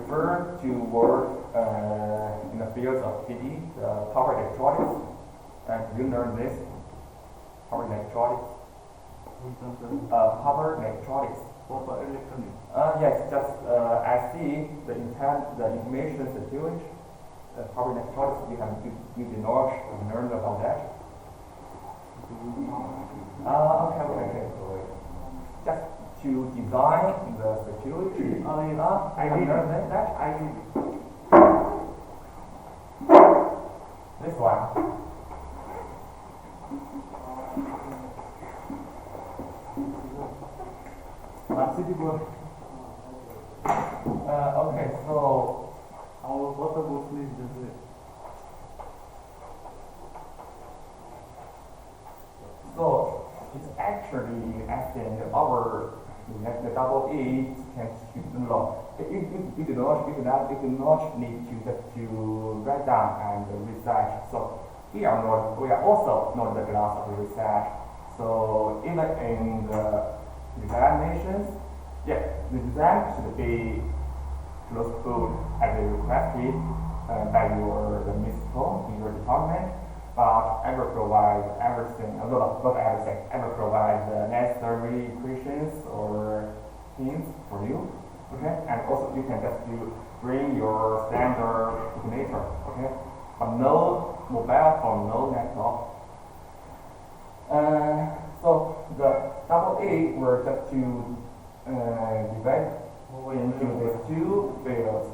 prefer to work in the field of PD, power electronics. And you learn this? Power electronics. Power electronics. Power electronics. Yes, just I see the information security. Power electronics, you did not learn about that. Okay. Just to design the security. I did learn that. I did. This one. Okay, so our water bottle is just so it's actually asking our the double E can no. You do not need to write down and research. So we are also not the class of research. So even in the examinations, the exam should be close to as requested by the principal in your department. But I will provide everything, not everything, I will provide the necessary questions or hints for you, okay? And also you can just bring your standard calculator, okay? But no mobile phone, no laptop. So the double A were just to divide into these two fields,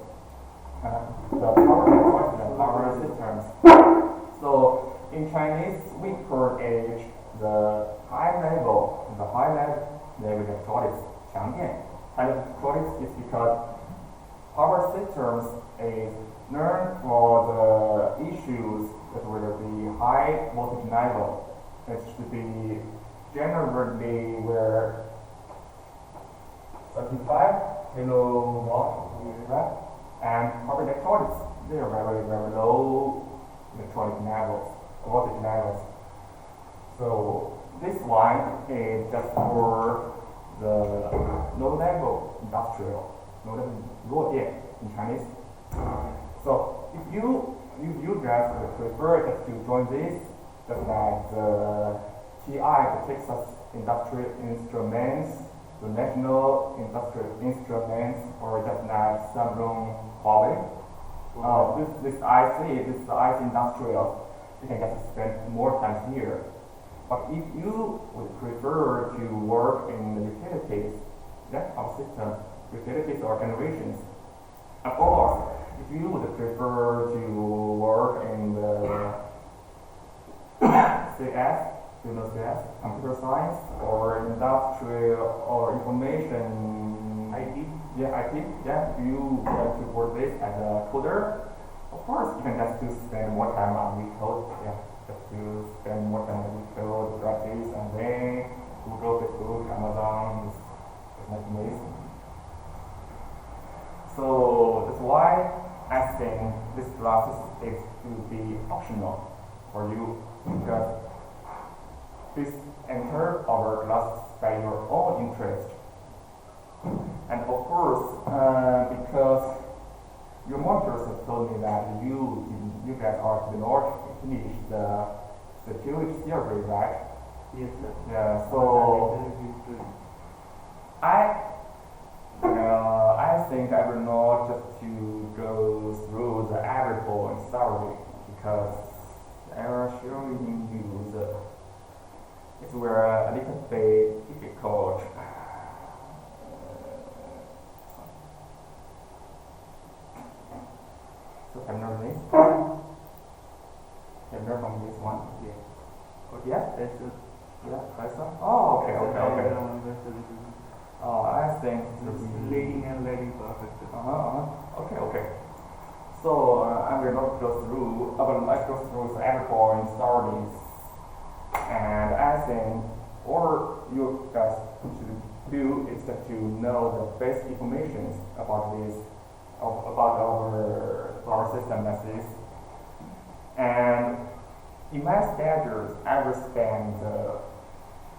the power network and the power systems. So in Chinese, we call it the high level electronics, 强电. High level electronics is because power systems is learned for the issues that will be high voltage level. It should be generally where 35 kilowatt, right? And power electronics, they are very, very low electronic levels, voltage levels. So this one is just for the low-level industrial, low-level 弱电 in Chinese. So if you guys prefer just to join this, just like the TI, the Texas Industrial Instruments, the National Industrial Instruments, or just like Samsung Huawei. This IC industrial, you can just spend more time here. But if you would prefer to work in the utilities, that our system, utilities or generations, of course, if you would prefer to work in the CS, computer science, or industrial or information IT, if you want to work this as a coder, of course you can just spend more time on code, just to spend more time on code, practice, and then Google, Facebook, Amazon, is like amazing. So that's why I think this class is to be optional for you, because please enter our class by your own interest. And of course, because your mentors have told me that you guys are to not finish the security theory, right? Yes, sir. Yeah. So I think I will not just to go through the every point thoroughly, because I will showing you it's were a little bit difficult. So can you learn this? Can you learn from this one? Yeah. Yeah? That's it. Yeah, that's all. Oh, okay. Oh, I think it's leading and leading perfect. Okay. So I will not go through, I will not go through every point starting. And I think all you guys should do is just to know the basic information about this, about our system as this. And in my schedules, I will spend the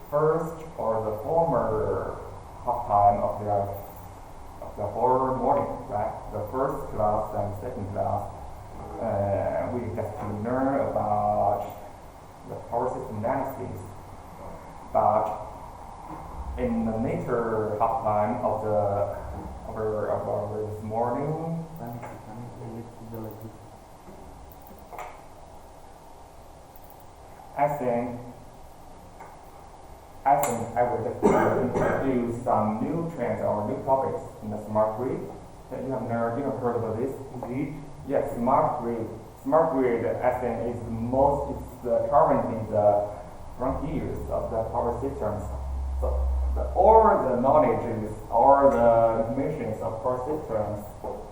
first or the former half time of the whole morning, right? The first class and second class, we just to learn about the power system analysis. But in the later half time of our this morning, I think I will just introduce some new trends or new topics in the smart grid. That you have heard about this? Grid? Yes, smart grid. Smart grid, I think, currently the frontiers of the power systems. So all the knowledge all the information of power systems,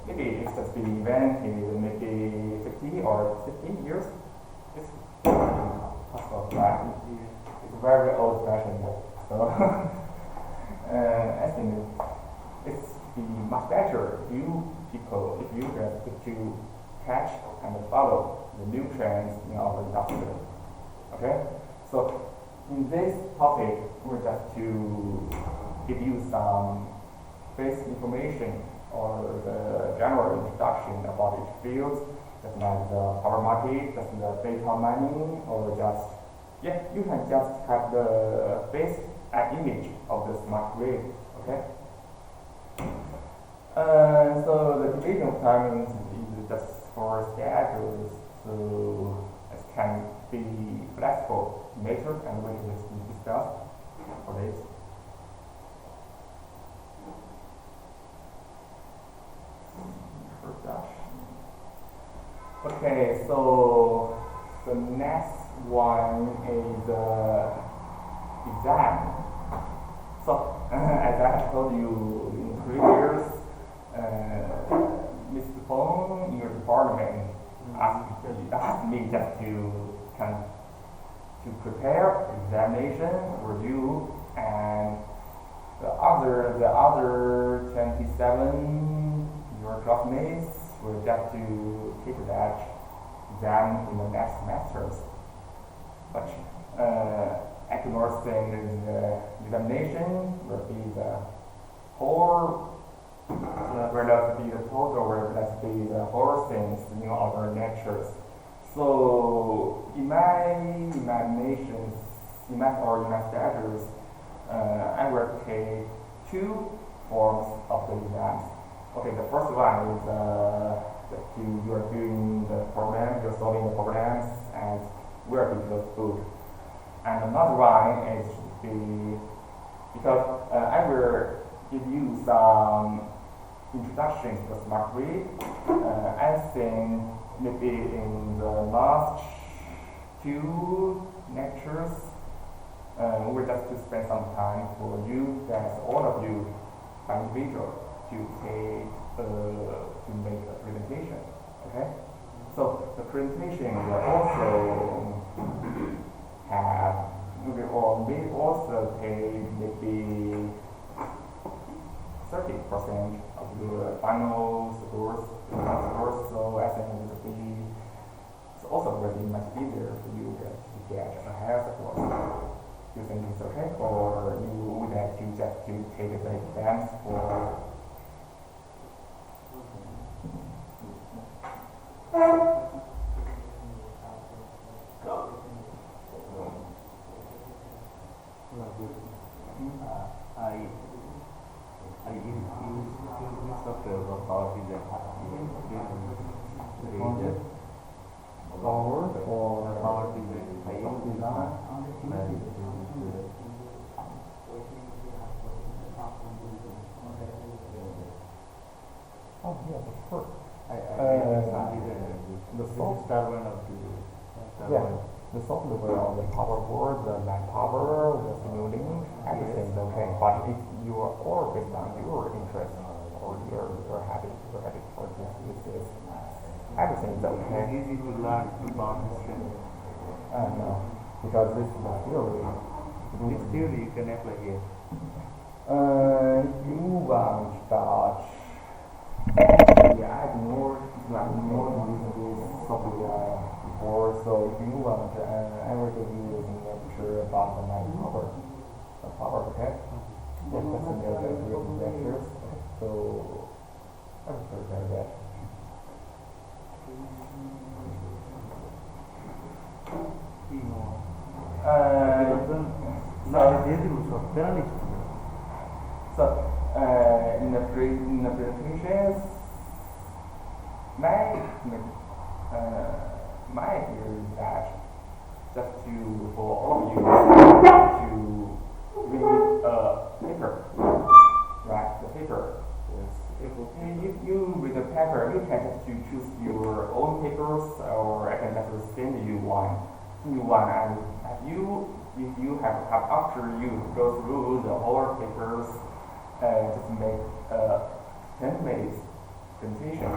maybe it's just been invented maybe 50 or 60 years. It's possible, right? It's very old-fashioned. So I think it's be much better if you get to catch and follow the new trends in our industry. Okay? So in this topic, we're just to give you some basic information or the general introduction about each field, just like the power market, just the data mining, or you can just have the basic image of the smart grid. Okay? So the division of timings is just for schedules, so it can be flexible later, and we will discuss for this. Okay, so the next one is exam. So as I have told you in previous, Mr. Fong in your department asked me just to prepare examination for you, and the other 27 your classmates will just to take that exam in the next semesters. But I can also say the examination will be the whole things in our lectures. So in my examinations, in my stages, I will take two forms of the exams. Okay, the first one is you are doing the program, you're solving the programs as working the book. And another one is because I will give you some introduction to the smart grid. I think maybe in the last two lectures, we will just to spend some time for you guys, all of you, by individual, to make a presentation. Okay? So the presentation will also may also take maybe 30% of your final scores. So I think it will be also very much easier for you to get a higher score. You think it's okay, or you would have to just to take the exams for? I use software for power design. Power for Power design. I use design. Oh yes, of course. The software of the the software on the power board, the man power, the simulating, everything's okay. But if you are all based on your interest or you're happy for this, everything's okay. It's easy to learn about history. No, because this is the theory. This theory you can apply here. You want that add more using this software before, so if you want I will give you a lecture about the power, okay? Yes, that's another lectures. So 나는 얘들이 적절한 있습니다. So, in the presentations, my my idea is that just for all of you to read a paper, right? The paper. You read the paper, you can just to choose your own papers, or I can just send you one. And if you have after you go through the whole papers, just make a 10 minutes presentation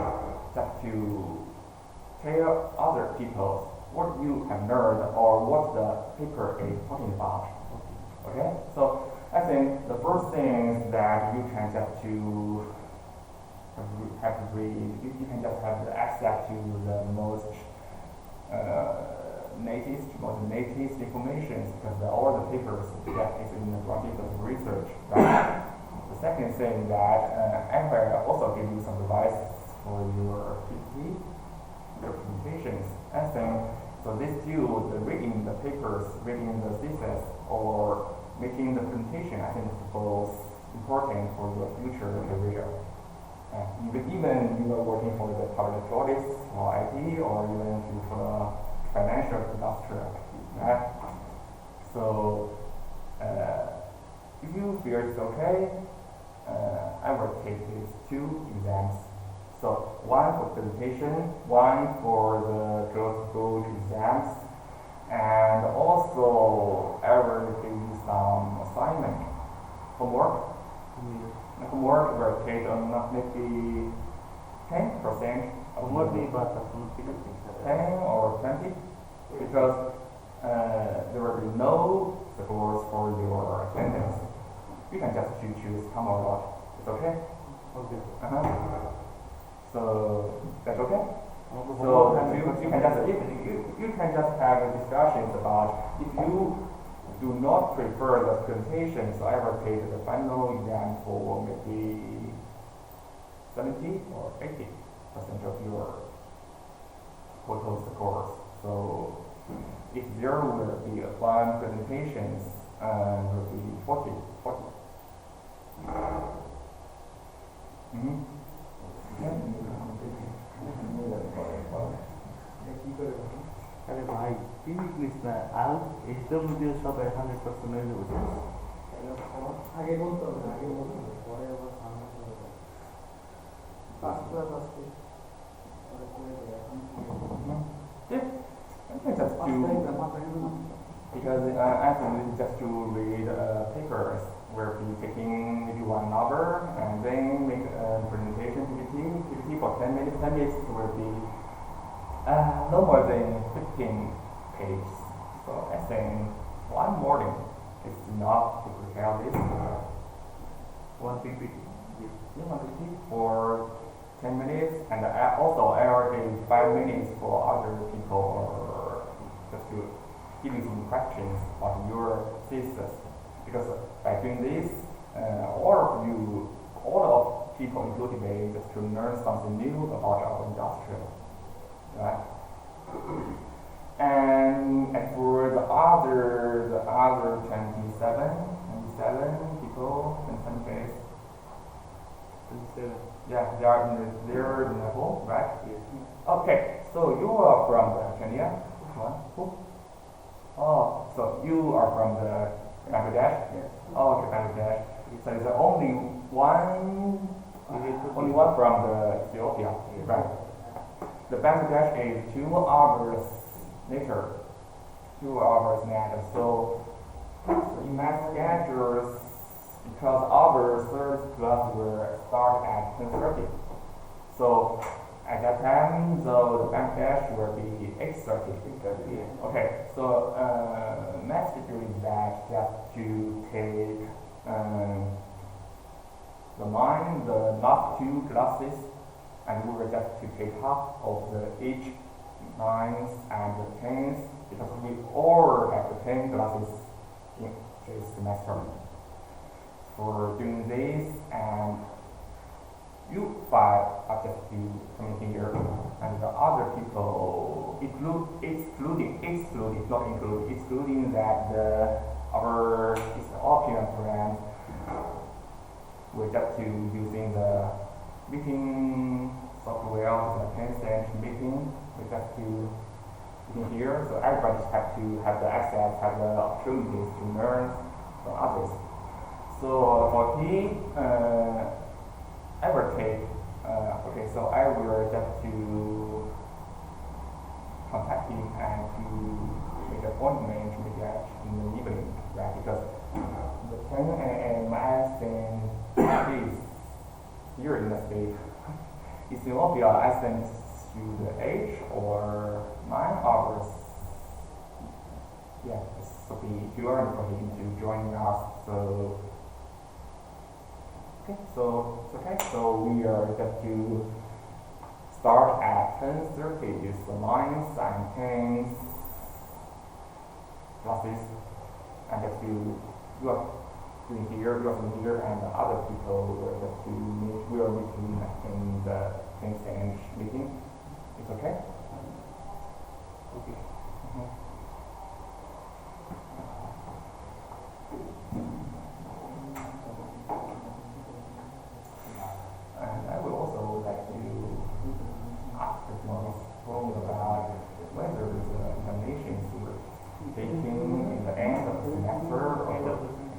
just to tell other people what you have learned or what the paper is talking about. Okay? So I think the first thing is that you can just to have to read, you can just have the access to the most latest information because all the papers that is in the project of research. Right? The second thing that I will also give you some advice for your PPT, your presentations. I think so. These two, the reading the papers, reading the thesis, or making the presentation, I think is both important for your future career. Even you are working for the public authorities or IT or even for the financial industry, right? So if you feel it's okay, I will take these two exams. So one for presentation, one for the closed book exams, and also I will give you some assignment, homework. The homework will take maybe 10% of Homework the नहीं बात अपन 10 or 20 because there will be no support for your attendance. You can just choose come or not. It's okay? Okay. So that's okay? So you can just you can just have discussions about if you do not prefer the presentation, so I will take the final exam for maybe 70 or 80% of your total scores. So if there will be one presentations, will be 40. Mm-hmm. अरे भाई English में out एकदम जो सब 100% नहीं होते आगे बोलते हो आगे बोलते हो परे আবার সামনে চলে যায় পাঁচটা পাঁচটা পরে করে দেয় এখন Yeah, I think that's because I think just to read papers where you taking maybe 1 hour and then make a presentation PPT for 10 minutes. 10 minutes will be no more than 15 pages. So I think one morning is enough to prepare this. one PPT. Yeah, one PPT for 10 minutes, and also I already 5 minutes for other people or just to give you some questions about your thesis. Because by doing this, all of people including me just to learn something new about our industry, right? And for the other 27 people in some case, 27. yeah, they are in their level, right? Yes. Okay, so you are from the Kenya? Which one? Who? Oh, so you are from the Bangladesh? Yes. Oh, okay, Bangladesh. So is there only one from the Ethiopia, Yes. right? The Bangladesh is 2 hours later, 2 hours later. So in my schedules, because our third class will start at 10:30. So at that time, the Bangladesh will be 8:30. Yes. Okay, so next schedule is that just to take the last 2 classes, and we will just to take half of each 9th and the 10th, because we all have the 10 classes in this semester. For doing this, and you 5 are just to come here, and the other people excluding that the our it's optional brand. We're just to using the meeting software, the Tencent meeting. We just to in here, so everybody just have to have the access, have the opportunities to learn from others. So for me, I will take, okay, so I will just to contact him and to make an appointment to meet that in the evening, right? Because the 10 a.m. I think is here in the state. Ethiopia, I think to the 8 or 9 hours. Yeah, this will be too early for him to join us. So, okay, so it's okay. So we are just to start at 10:30 with the lines and tens classes, and just to you are doing here, you are doing here, and the other people will just to meet. We are meeting in the Tencent meeting. It's okay. Okay. And I would also like to ask the more about whether the examinations were taken in the end of the semester or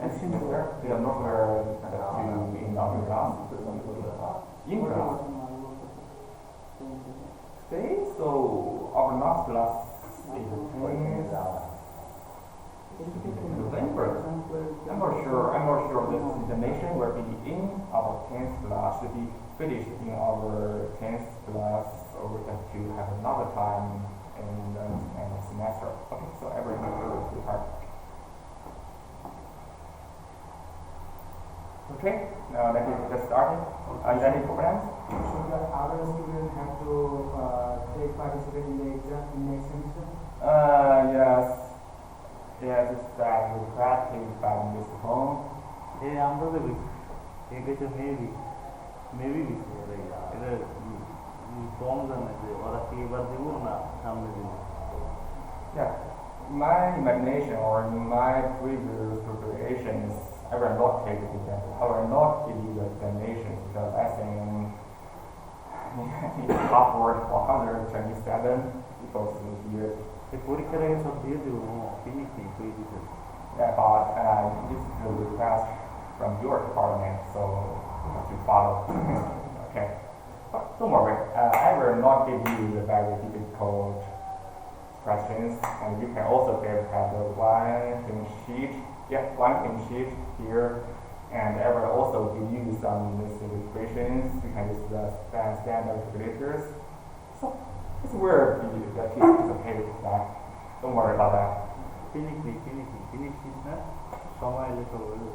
end semester. They are not where to in our class. In class. Okay, so our last class is November. I'm not sure this examination will be in our 10th class, should be finished in our 10th class, or we have to have another time in the end of semester. Okay, so everything will be hard. Okay, now let me get started. Any programs? So the other students have to participate in the exam in next semester? Yes. Yes, it's that requested by Mr. Hong. এই আমরা তো এই কিছু maybe বিষয় এটা কম জানে যে ওরা কি এবার দিব না সামনে দিব Yeah, my imagination or my previous preparations, I will not take the exam. I will not give you the examinations because I think it's awkward for other Chinese students because this year. এই পরীক্ষার আগে সব দিয়ে দেবো finish নেই করে দিতে Yeah, but this is a request from your department, so you have to follow. Okay. But don't worry, I will not give you the very difficult questions, and you can also have the one thing sheet. Yeah, one thing sheet here, and I will also give you some equations. You can use the standard calculators. So this will be the piece is okay with that. Don't worry about that. Finish না সময় লেখা বলবো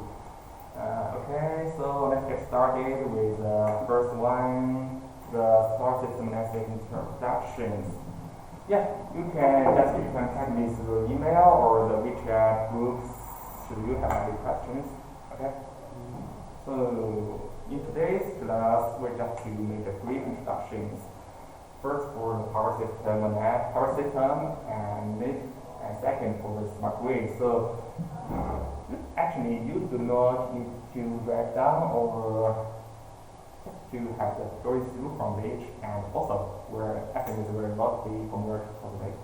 Okay, so let's get started with the first one, the solar system network introductions. Yeah, you can just contact me through email or the WeChat groups should you have any questions. Okay. So in today's class, we're just to make the three introductions. First for the power system, and second for the smart grid. So actually, you do not need to write down or to have the story through from each, and also where actually there will not be homework for today.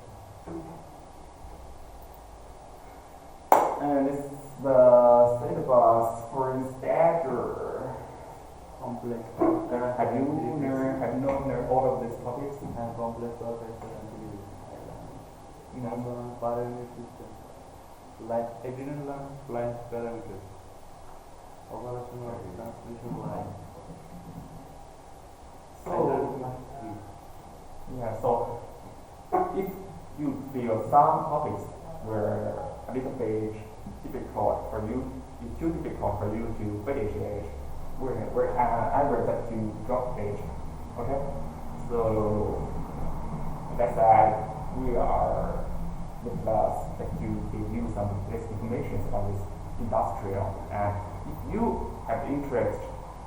And this is the syllabus for stagger. complex Have you known all of these topics? and complex number parameter system like I didn't learn line parameters operation of transmission line So yeah, so if you feel some topics were a little bit difficult for you, it's too difficult for you to finish it, I will let you drop page. Okay? So that's why we are the class that to give you some basic information about this industrial. And if you have interest,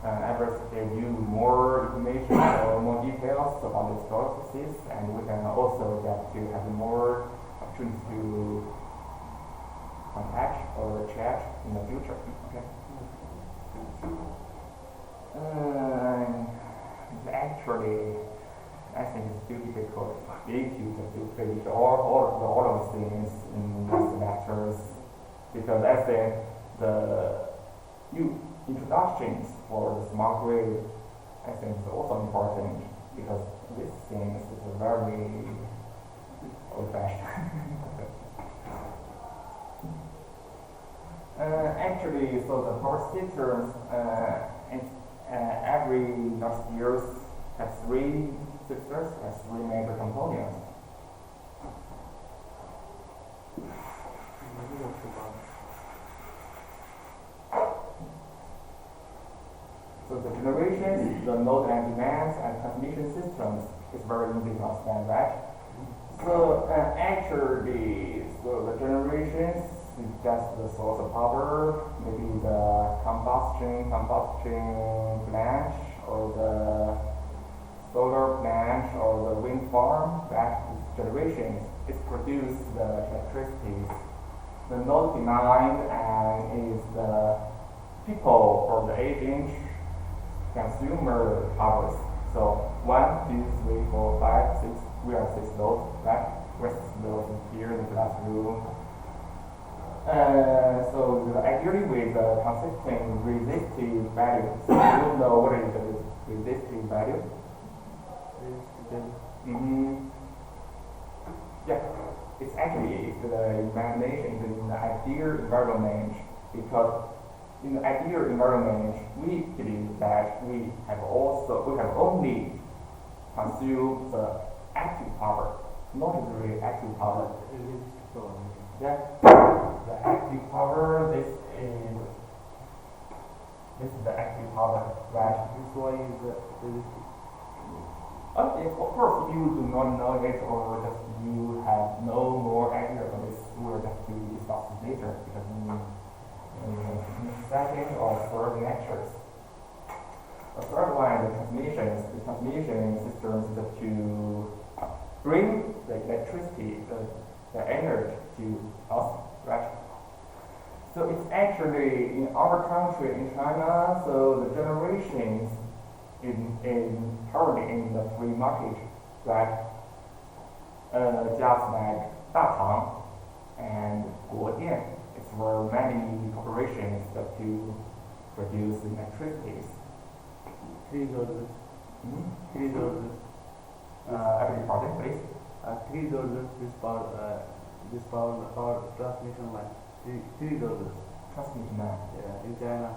I will give you more information or more details about this processes, and we can also get to have more opportunity to contact or chat in the future. Okay. Actually, I think it's still difficult for me to finish all of the things in the semesters because I think the new introductions for the smart grid I think is also important because this thing is a very old-fashioned. Actually, so the power systems every next years has three systems, has three major components. So the generations, the load and demands, and transmission systems is very easy to understand, right? So actually, so the generations is just the source of power, maybe the combustion plant, or the solar plant, or the wind farm. That is generations. It produces the electricity. The node demand and is the people or the 8-inch consumer powers. So 1, 2, 3, 4, 5, 6. We are 6 nodes, right? With nodes here in the classroom. So ideally with the consistent resistive value. So you know what is the resistive value? Yeah, it's actually the imagination in the ideal environment because in the ideal environment we believe that we have only consumed the active power, not the reactive power. Yeah, the active power. This is the active power, right? This one is resistive. Okay, of course, if you do not know it or just you have no more idea about this, we will just do discuss later because in the second or third lectures. The third one, the transmission systems to bring the electricity, the energy to us, right? So it's actually in our country, in China, so the generations currently in the free market, right? Just like Datang and Guodian, it's for many corporations that to produce electricity. Three sources. Three sources. Every project, please. Three sources. This power transmission line. Three sources. Transmission line. Yeah, in China.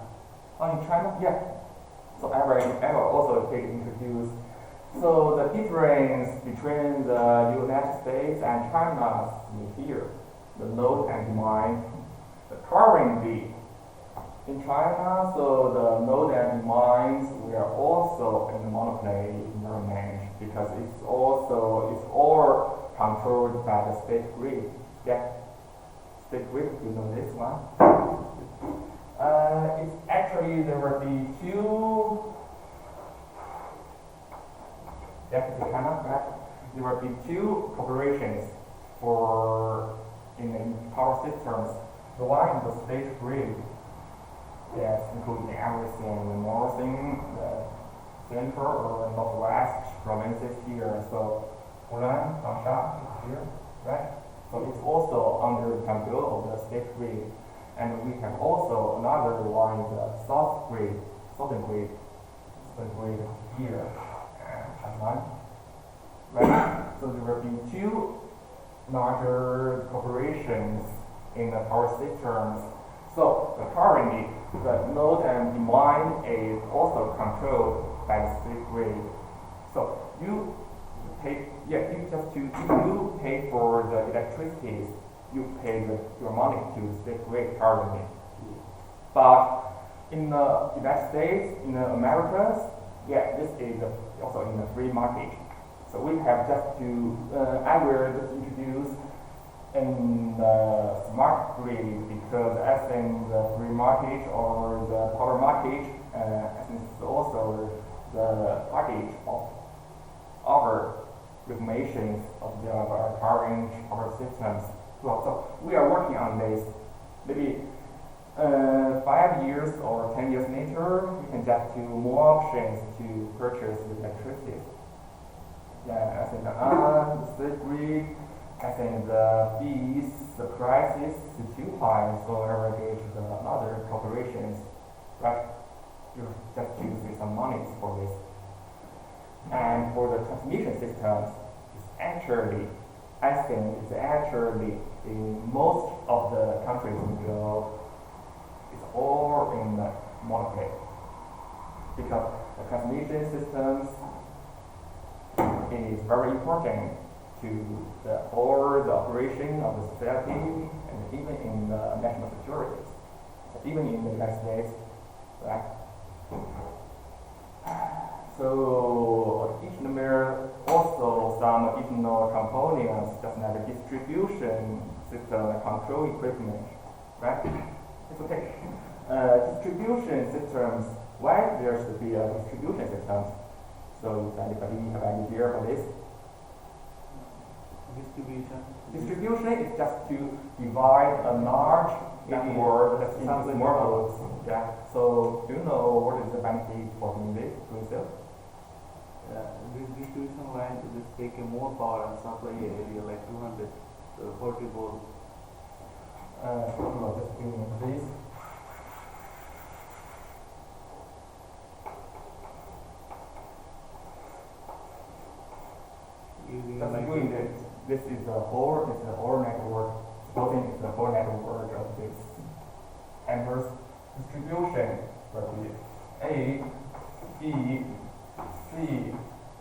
Oh, in China, yeah. So I will also introduce. So the difference between the United States and China is here. The load and demand. The currently in China, so the load and demands were also in the monopoly environment because it's all controlled by the state grid. Yeah, state grid. You know this one. It's actually there will be two. Definitely China, right? There will be two corporations in the power systems. The one is the state grid. Yes, including everything, the northern, the central or northwest provinces here. So Hunan, Changsha is here, right? So it's also under the control of the state grid. And we have also another one, the southern grid here, Taiwan, right? So there will be two larger corporations in the power systems. So currently, the load and demand is also controlled by the state grid. So if you pay for the electricity, you pay your money to the state grid currently. But in the United States, in the Americas, yeah, this is also in the free market. So we have just to, I will just introduce in the smart grid because I think the free market or the power market, I think it's also the target of our regulations of our current power systems. So we are working on this maybe 5 years or 10 years later, you can just do more options to purchase the electricity. Yeah, I think the circuit, I think the fees, the prices is too high, so I will go to the other corporations, right? You just to save some money for this. And for the transmission systems, it's actually, I think it's actually in most of the countries in the world, it's all in the monopoly. Because the transmission systems is very important to all the operation of the society and even in the national security. So even in the United States, right? So additional also some additional components, just like the distribution system and control equipment, right? It's okay. Distribution systems, why there should be a distribution system? So if anybody have any idea for this? Distribution is just to divide a large network into more nodes. Yeah. So do you know what is the benefit for doing this to yourself? This distribution line to just take more power and supply area like 240 volts. Just give me this. Just doing this. This is the whole network. Supposing it's the whole network of this inverse distribution. But the A, B, C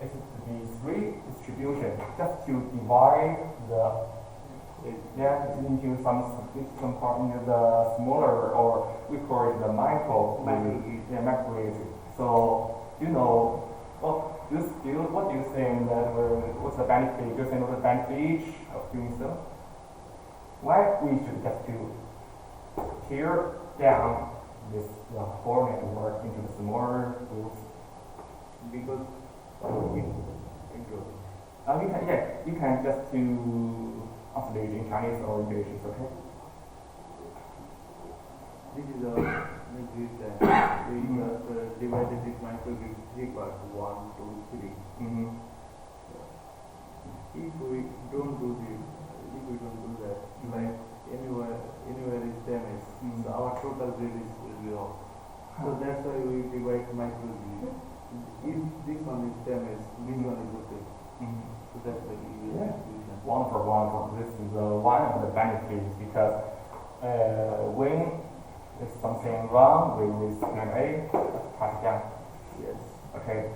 is the three distribution just to divide the into some part into the smaller, or we call it the micro grid. So you know, what do you think that what's the benefit? Do you think what's the benefit of doing so? Why we should just to tear down this whole network into the smaller groups? Because you can just to translate in Chinese or English, it's okay. this is a grid that we just divided this microgrid 3 parts, 1, 2, 3. Mm-hmm. If we don't do that, like anywhere is damaged, so our total grid will be off. So that's why we divide microgrid. If this one is damaged, this one is okay. So that's the distribution. One for one. This is one of the benefits, because when there's something wrong with this A, pass it down. Yes. Okay.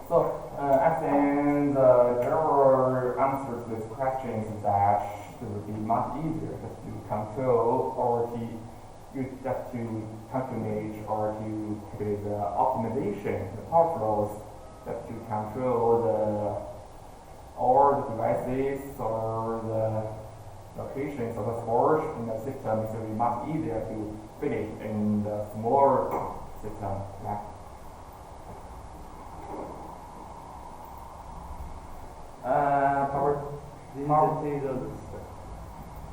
So I think the general answer to this question is that it would be much easier just to control, or to use just to calculate, or to calculate the optimization, the power flows, just to control all the devices or the locations of the source in the system. It will be much easier to fit it in the smaller system. Yeah. This is the phase of the system.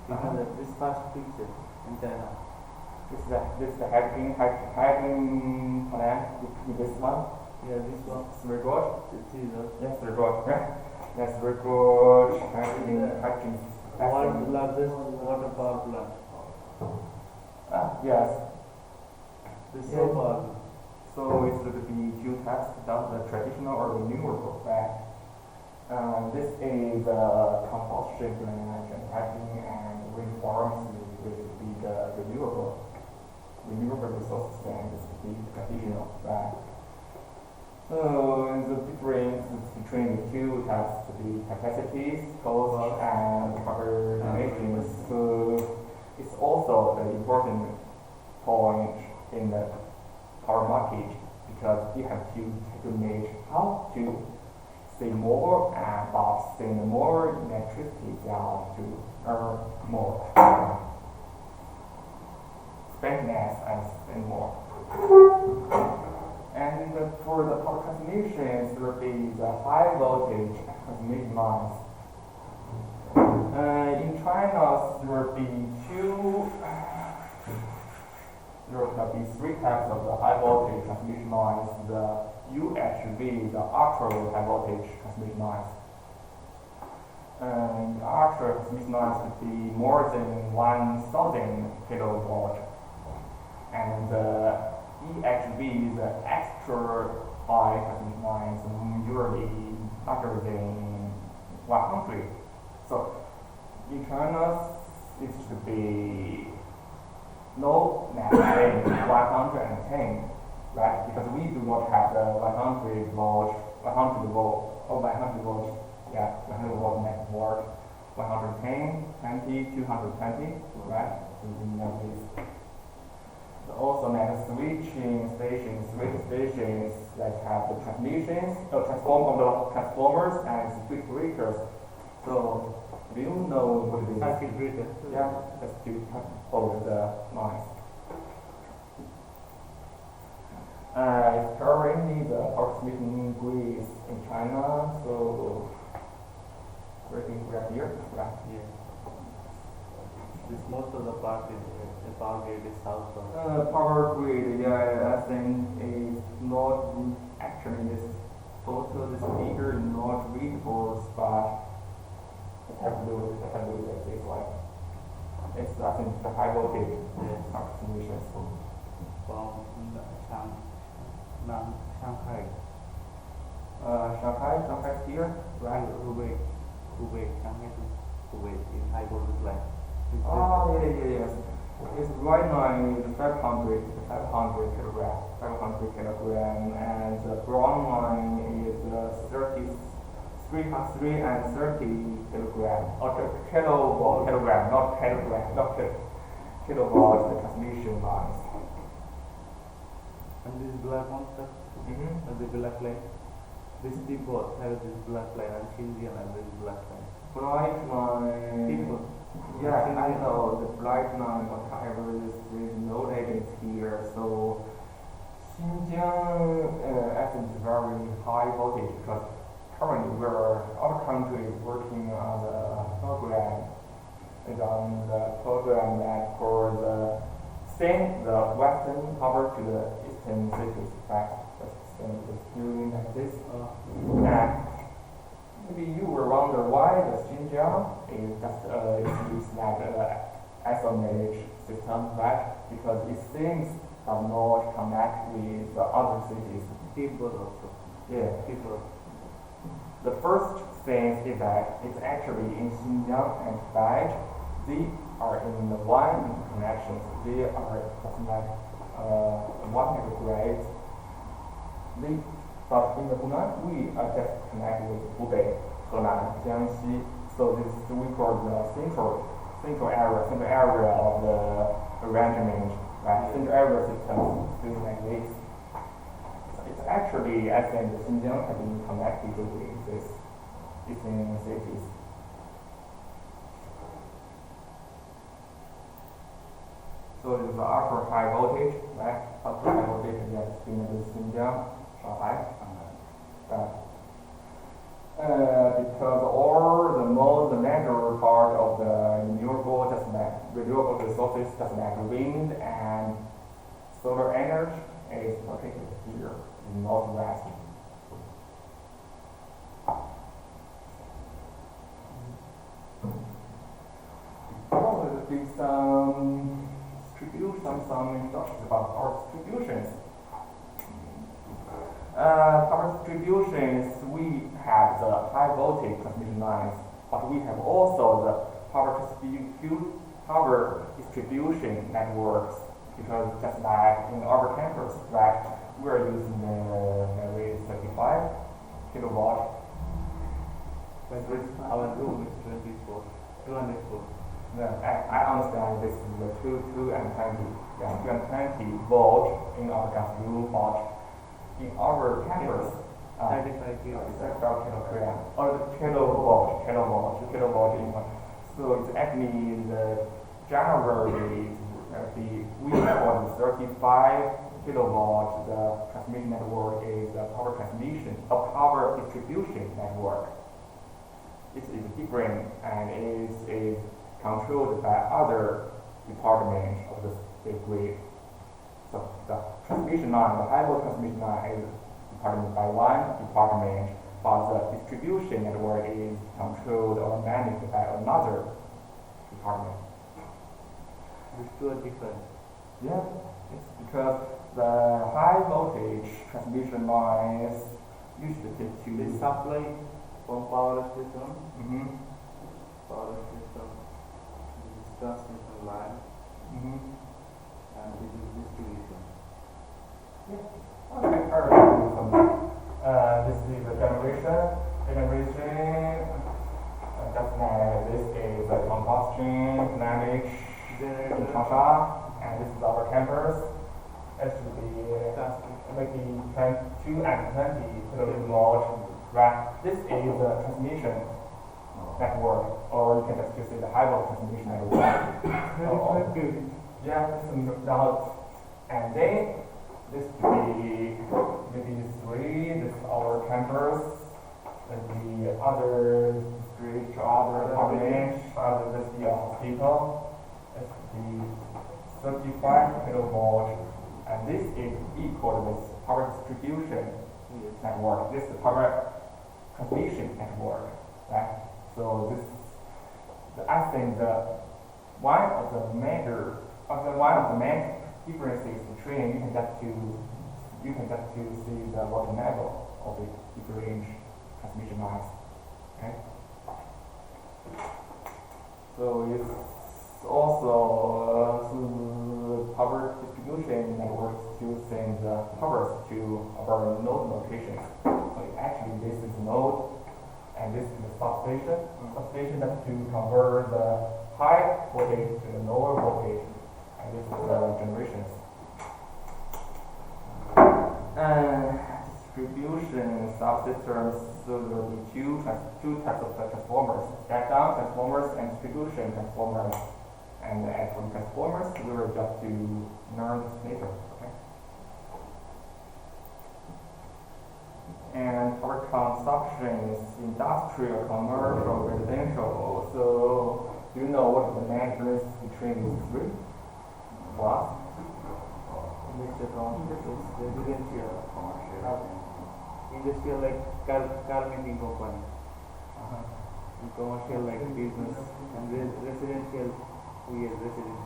Because this first picture in China. This is the hacking plan with this one. Yeah, this one. It's very good. Yes, very good. Yeah. Yes, very good. Hacking. World's largest water power plant. Yes. This is so powerful. So it's going to be two types, the traditional or renewable. Right? This is the combustion plant and hacking, and wind farms will be the renewable resources, and this will be traditional. Right? So the difference between the two types of the capacities, cost, and power dimensions. So it's also an important point in the power market, because you have to calculate how to save more, but send more electricity down to earn more. Spend less and spend more. And for the power transmissions, there will be the high voltage transmission lines. In China, there will be two there will be three types of the high voltage transmission lines: the UHV, the ultra high voltage transmission lines. And ultra transmission lines could be more than 1,000 kilovolt, and the EHV, the extra high transmission lines, usually larger than 100. So in China, it should be no less than 110, right? Because we do not have the 100 volt, 100 volt, or 100 volt, 100 volt network, 110, 20, 220, right? So we know this. Also, switching stations that have the transmissions, transformers and circuit breakers. So, do you know what it is? Circuit breaker. Yeah, just to hold the lines. Currently, the power transmission grids in China, so everything we have here, right? Yes. This most of the part is the power grid is south of. Power grid, yeah, I think is not actually this photo, this figure is not readable, but it has to do with this, like it's I think the high voltage transmissions. From Shanghai. Shanghai here, right? Hubei, Shanghai to Hubei in high voltage line. Oh, yes. It's right now is 500 kilogram, and the brown line is 3 and 30 kilogram, or kilogram, not kilogram, not kilowatt, the transmission lines. And this black one, sir? The black line. This depot has this black line and Xinjiang and this black line. Bright line. Depot. Yeah, I know the bright line, but however, there is no agents here, so Xinjiang I think is very high voltage because currently our country is working on the program, that for the send the western power to the eastern cities, right? Just doing like this. And maybe you will wonder why the Xinjiang is just use like isolated system, right? Because it seems does not connect with the other cities. Depot also. Yeah. Depot. The first thing is that it's actually in Xinjiang and Tibet. They are in the one connections. They are something like 1 megagrade. But in the Hunan, we are just connected with Hubei, Henan, Jiangxi. So this we call the central area of the arrangement, right? Central area system, doing like this. It's actually, I think, the Xinjiang has been connected with this eastern cities. So this is the ultra high voltage, right? Ultra high voltage, yes, in the Xinjiang, Shanghai. Because all the major part of the renewable resources, just like wind and solar energy, is located here in northwest. Let's do some instructions about our distributions. Power distributions, we have the high voltage transmission lines, but we have also the power distribution networks, because just like in our campus, right, we are using the maybe 35 kilowatt. Our room is 204. No, I understand this is the 2 and 20, 2 and 20 volt in our gas room, but in our campus, 35 kilowatt. it's about kilogram, or the kilowatt in one. So it's actually the generally we call the 35 kilowatt. The transmission network is the power distribution network. It is different and it is controlled by other departments of the state grid. the transmission line, the high voltage transmission line is department by one department, but the distribution network is controlled or managed by another department. These two are different. Yeah, it's because the high voltage transmission lines usually take to They supply from power station, Mm-hmm. this is transmission line, Mm-hmm. and this is distribution. Okay, alright. This is the generation. That's why this is the combustion dynamic Generator, and this is our campus. Actually, making 2 and 20 kilovolt. Right. This is the transmission network, or you can just say the high voltage transmission network. Yeah, this is now, and then this will be maybe 3. This is our campus. And the other street, other department, other this is the hospital. It's the 35 kilovolt, and this is equal to this power distribution network. This is power transmission network, right? So this, I think one of the main differences between you can just to see the voltage level of the different transmission lines, okay? So it's also power distribution networks to send the powers to our node locations. So actually this is node, and this is the substation. Substation has to convert the high voltage to the lower voltage, and this is the generations. And distribution subsystems, so there will be two types of transformers: step-down transformers and distribution transformers. And as for transformers, we will just to learn this later. Okay. And our consumption is industrial, commercial, residential. So do you know what the main difference between these three? For us? residential, industrial like car making company, commercial like business, and residential, we are residential.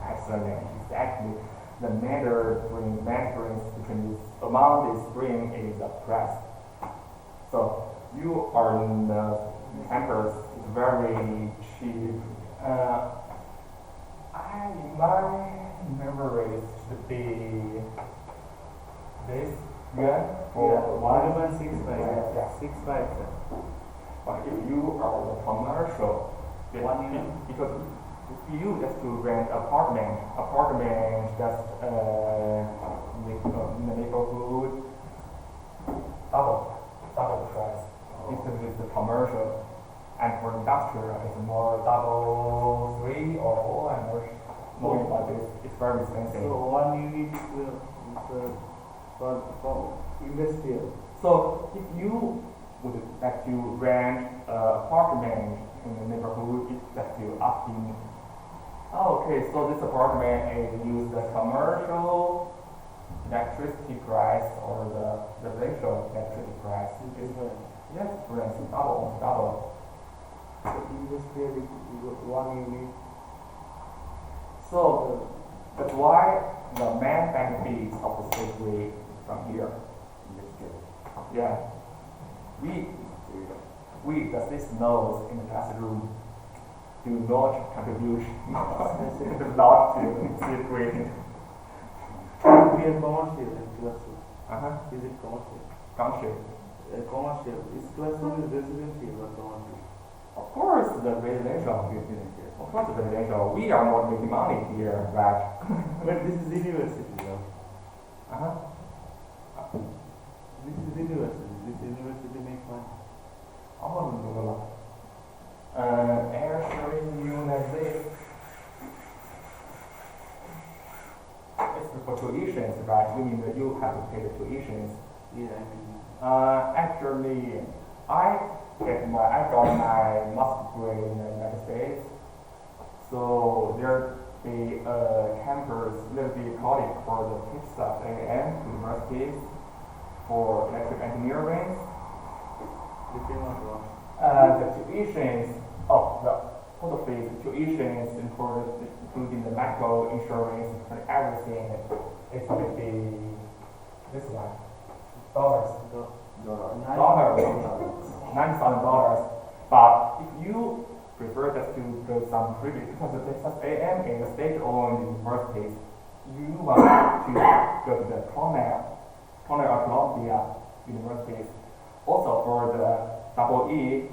Excellent. Exactly. The matter difference between this among these three is the price. So you are in the campus, it's very cheap. My memory should be this yuan for one. 1.65, Yeah. 65, sir. But if you are the commercial, because if you just to rent apartment just in the neighborhood, double price. If it is the commercial, and for industrial, it's more double 3 or 4, and more about this. It's very expensive. So 1 unit is for industrial. So if you would like to rent an apartment in the neighborhood, it's just you asking, okay, so this apartment is use the commercial electricity price or the residential electricity price. Yes, for instance, double. So industrial is 1 unit. So that's why the main benefits of the safety from here. Yeah. We the six nodes in the classroom do not contribute not to safety. We are commercial in classroom. Is it commercial? Commercial. Commercial. Is classroom is residential or commercial? Of course, the residential. Of course, the residential. We are not making money here, right? But this is university, though. This is university. This university makes money. Oh, no. Air sharing unit this. It's for tuitions, right? You mean that you have to pay the tuitions. Yeah, I mean. Actually, I got my master's degree in the United States. So there be a campus little bit chaotic for the Texas A&M universities for electrical engineering. The tuitions of the total fees, tuitions including the medical insurance and everything, it's going to be this one, dollars. $90,000. But if you prefer just to go some privilege, because the Texas A&M is a state-owned university, you want to go to the Cornell or Columbia universities. Also for the double E,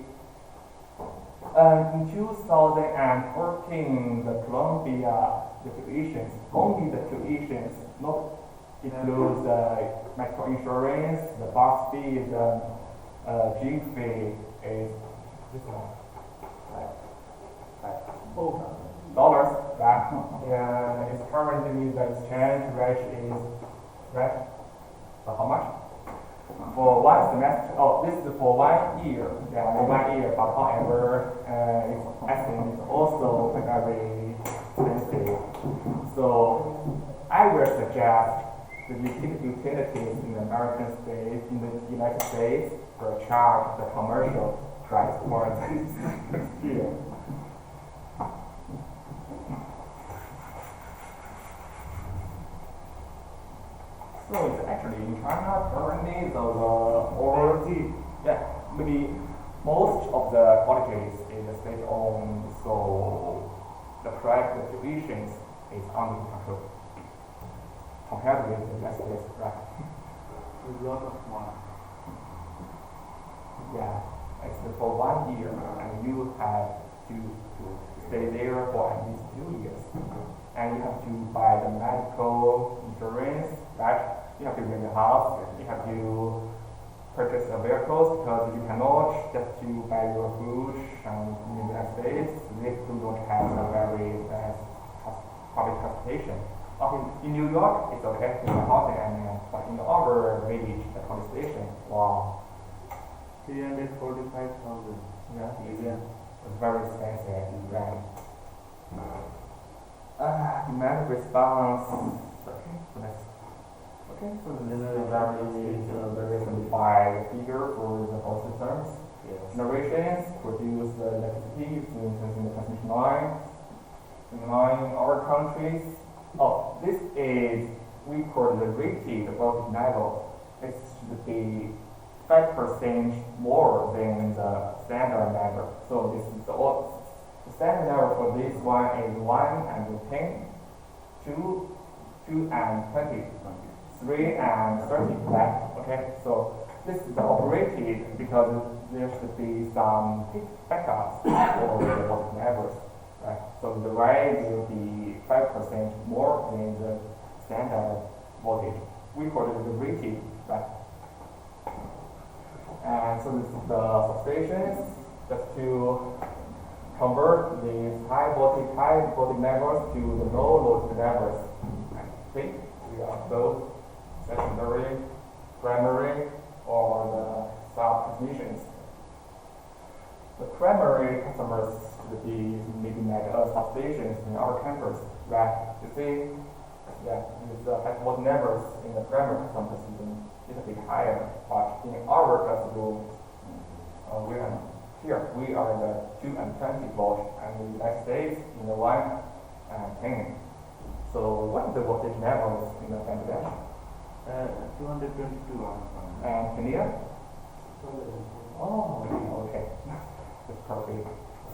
in 2014, the Columbia, the tuitions, only the tuitions, not includes the medical insurance, the bus fee, the gym fee is this one, dollars. Right? Yeah, it's currently the exchange rate is right. So how much? For one semester, this is for 1 year. Yeah, for 1 year. But however, I think it's also very expensive. So I will suggest the utilities in the American states, in the United States, will charge the commercial price for this year. So it's actually in China currently maybe most of the colleges is state-owned, so the price, the tuitions is under control compared with the United States, right? There's a lot of money. Yeah, it's for 1 year, and you have to stay there for at least 2 years, and you have to buy the medical insurance, right? You have to rent a house, you have to purchase a vehicle because you cannot just to buy your food in the United States. They don't have a very fast public transportation. In New York, it's okay, in the housing area, but in our village, the police station, wow. 345,000. Yeah, it's very expensive, right? Demand response. Okay, so this is a very simplified figure for the whole systems. Yes. Generations produce electricity using the transmission line. In our countries, this is, we call the rated voltage level. It should be 5% more than the standard level. So this is the standard level for this one is 1 and 10, 2 and 20. 3 and 30 flat. Okay, so this is operated because there should be some backups for the voltage levels, right? So the Y will be 5% more than the standard voltage. We call it the rated, right? And so this is the substations just to convert these high voltage levels to the low voltage levels. See, we are both secondary, primary, or the sub-transmissions. The primary customers would be maybe like substations in our campus, right? You see, with the high voltage levels in the primary customers even a little bit higher, but in our classroom, we are the 2 and 20 volt, and in the United States in the 1 and 10. So what are the voltage levels in the Bangladesh? 222 And Kenya? Oh, okay. That's perfect.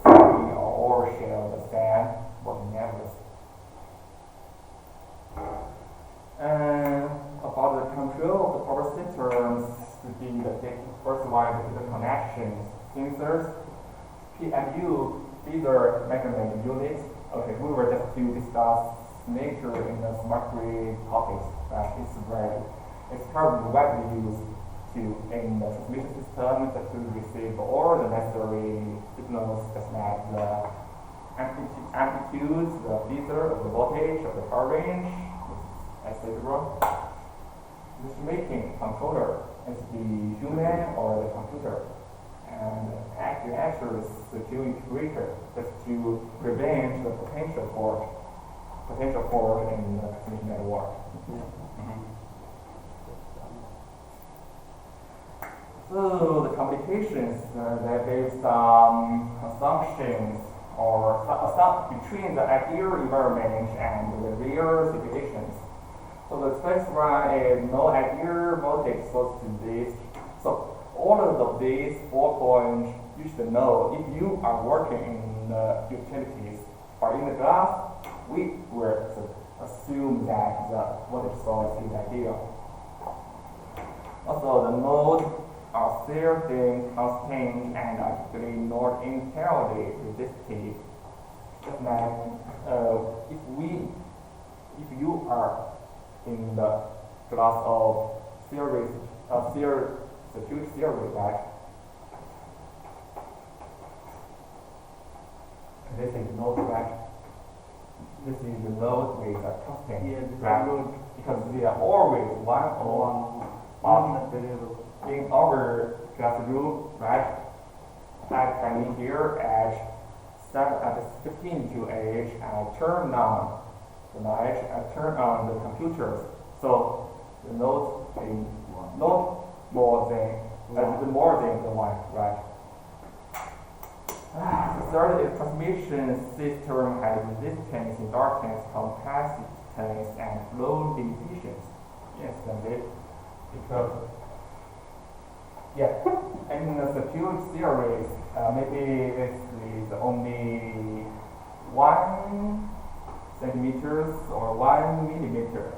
So we all share understand voltage levels. And about the control of the power systems, to be the first one is the connections, sensors, PMU, feeder measurement units. Okay, we were just to discuss nature in the smart grid topics. It's currently widely used in the transmission system to receive all the necessary signals, such as the amplitude, the feeder of the voltage, of the power range, etc. Decision-making controller is the human or the computer, and actually security integrator just to prevent the potential fault. potential force in the transmission network. So the communications, they're based on assumptions or between the ideal environment and the real situations. So the first one is no ideal voltage source to this. So all of these 4 points you should know if you are working in utilities or in the glass, we will assume that the voltage source is ideal. Also, the nodes are certain, constant, and actually not entirely resistive. Just like if you are in the class of series circuit theory, right? This is node, right? This is the node with a constant, right? Because we are always one or one variable. In our classroom, right? I come in here at 15 to H, and I turn on the light, I turn on the computers. So the nodes is not more than the one, right? The third is transmission system has resistance, inductance, capacitance, and flow limitations. Yes, that's it. Because in the circuit series, maybe this is only 1 centimeters or 1 millimeters,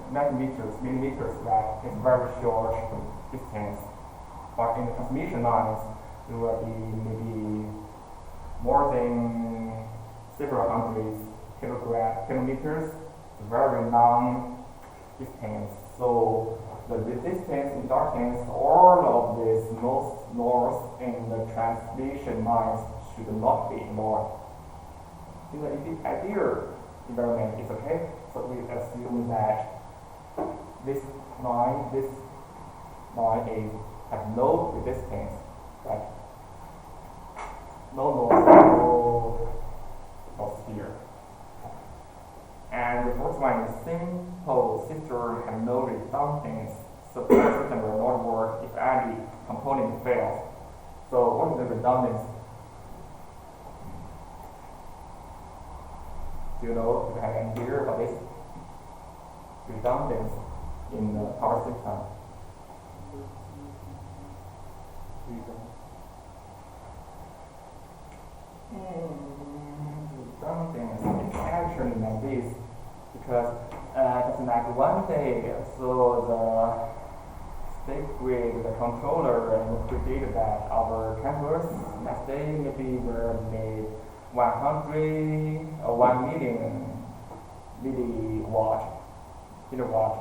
right? It's very short distance. But in the transmission lines, it will be maybe more than several hundred kilometers, very long distance. So the resistance, inductance, all of these laws in the transmission lines should not be ignored. In the ideal environment is okay, so we assume that this line is has no resistance, right? No here. And the first one is simple system has no redundance, so the system will not work if any component fails. So what is the redundance? Do you know if you have any idea about this? Redundance in the power system. Redundance is actually like this, because it's like one day, so the stick with the controller and predict that our cameras next day maybe will need 100 or 1 million kilowatt.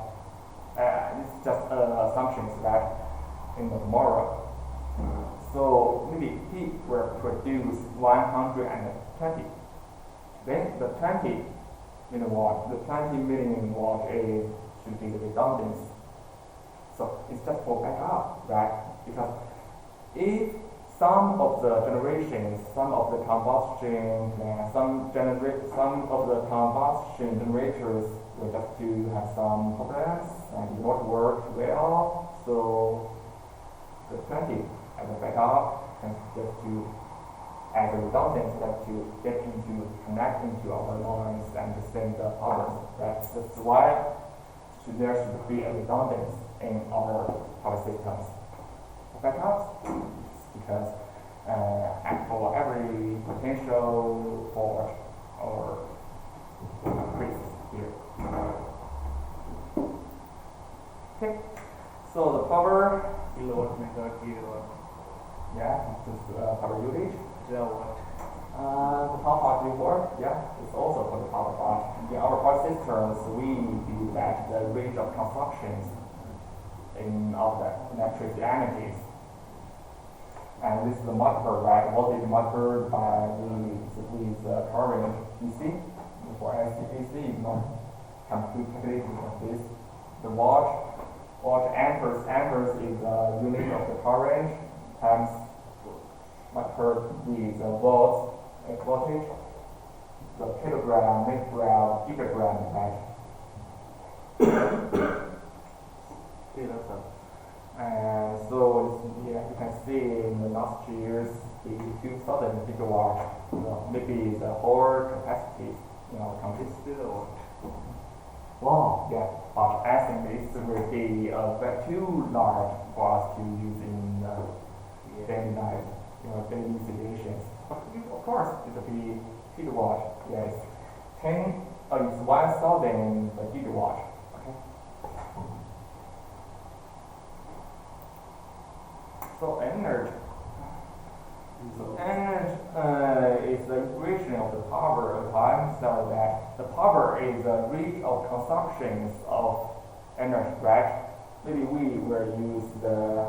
It's just assumptions that in the tomorrow. So maybe he will produce 120. Then the 20 milliwatt, the 20 million watt should be the redundance. So it's just for backup, right? Because if some of the generations, some of the combustion plants, some of the combustion generators will just to have some problems and not work well, so the 20 as a backup and just to as a redundance that to connect into our lines and send the powers. Right? That's why there should be a redundance in our power systems. Backups, because for every potential fault or risk here. Okay, so the power kilowatt, megawatt, gigawatt. Yeah, this power unit. Kilowatt. The power part report, it's also for the power part. In our power systems, we do that the range of constructions in of the electricity energies. And this is the marker, right? Voltage marker by with current DC. For AC, not calculated like this. The watt amperes. Amperes is the unit of the current times marker with voltage. the kilogram, megagram, gigagram back. And so yeah, you can see in the last years the 2,000 gigawatt, maybe the whole capacity in our country. Wow, yeah, but I think this will be too large for us to use in daily life, daily situations. But of course, it will be kilowatt, yes. It's 1,000 gigawatt. Okay. So energy. So energy is the integration of the power of time, so that the power is the rate of consumptions of energy, right? Maybe we will use the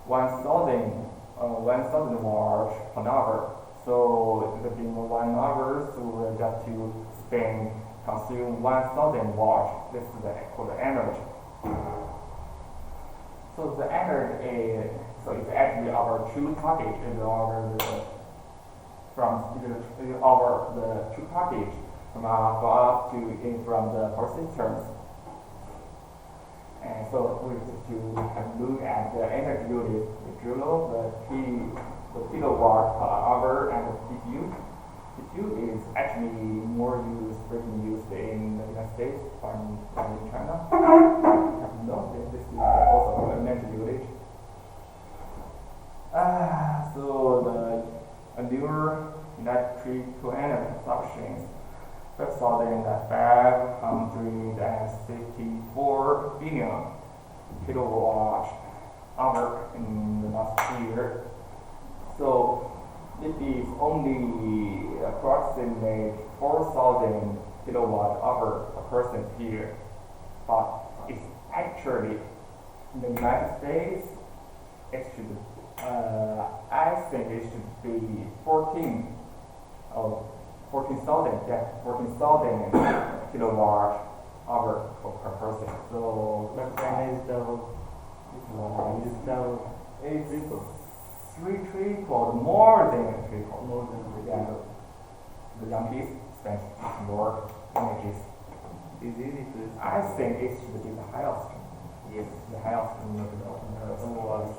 1,000 watts per hour. So in 1 hour, so we're just to consume 1,000 watts. This is called energy. So the energy is, so it's actually our true target is the true target for us from the power systems. And so we just to have a look at the energy unit, the joule, the kilowatt per hour, and the TPU. TPU is actually frequently used in the United States than in China. No, this is also a energy unit. So the newer electrical energy consumptions 5,564 billion kilowatt hour in the last year. So it is only approximately 4,000 kilowatt hour per person here, but it's actually in the United States. It should, I think it should be 14,000 kilowatt hour per person. So it's triple, more than triple. Yeah. The Yankees spend more energies. I think it should be the highest. Yes, the highest in the world.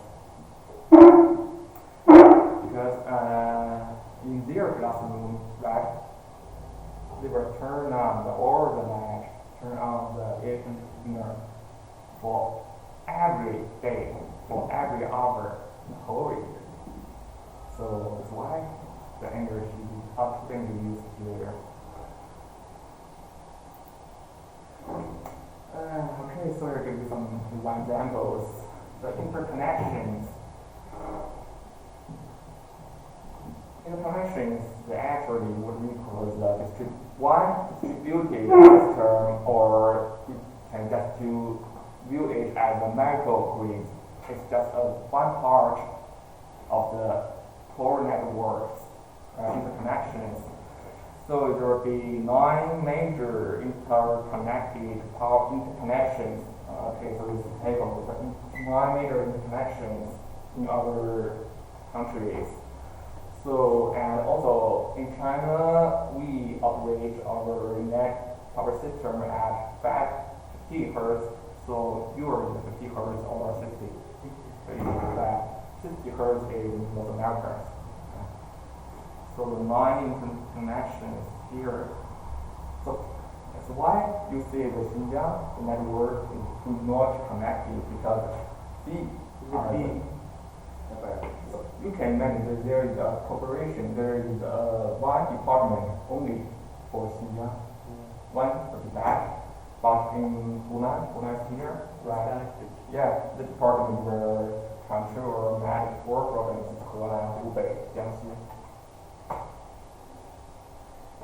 Because in their classroom, right, they will turn on the light, turn on the air conditioner for every day, for every hour, the whole year. So that's why the energy can be used here. Okay, so I'll give you some examples. The interconnections. Interconnections, they actually what we call the distributed system, or you can just to view it as a microgrid. It's just one part of the whole networks interconnections. So there will be 9 major interconnected power interconnections. Okay, so this is a table with 9 major interconnections in other countries. So, and also in China, we operate our net power system at 50 Hertz. So you are in 50 Hertz or 60. So you know that 60 Hertz is North America. So the 9 interconnections here. So that's why you see the Xinjiang, the network is not connected, because so you can imagine that there is a corporation, there is one department only for Xinjiang, one for that. But in Hunan is here, right? Yeah, the department will control or manage 4 provinces: Hunan, Hubei, Jiangxi.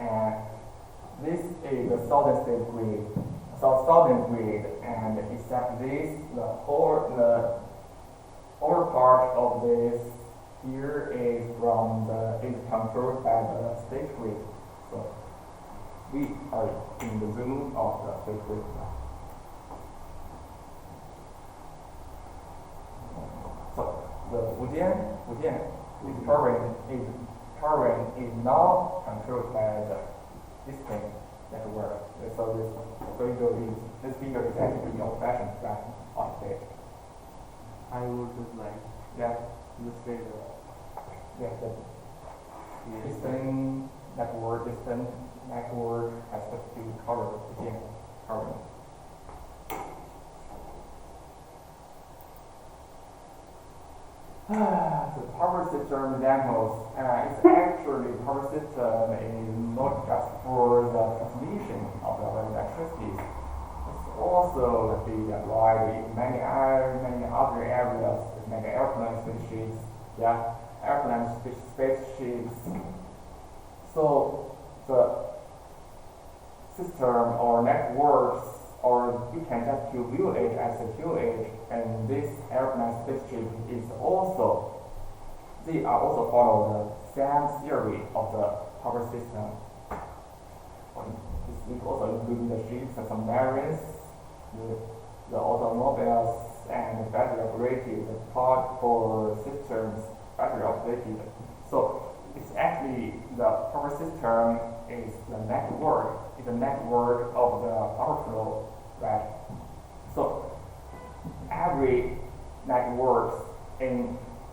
And this is the southern state grid, and except this, the whole part of this here is controlled by the state grid. So we are in the zone of the state grid now. So the Wujian is current is not controlled by the system network. So this figure is actually old-fashioned graph on stage. High voltage line. Yeah, The straight. yeah, the Yes. system network has to cover the current. The power system examples. It's actually power system is not just for the transmission of the electricity. It's also the field applied in many other areas, like airplane spaceships, spaceships. So the system or networks, or you can just view it as a QH, and this airplane spaceship is also, they are also follow the same theory of the power system. This also includes the ships and submarines, the automobiles, and the battery operated part for systems battery operated. So it's actually the power system is the network of the power flow, right? So every networks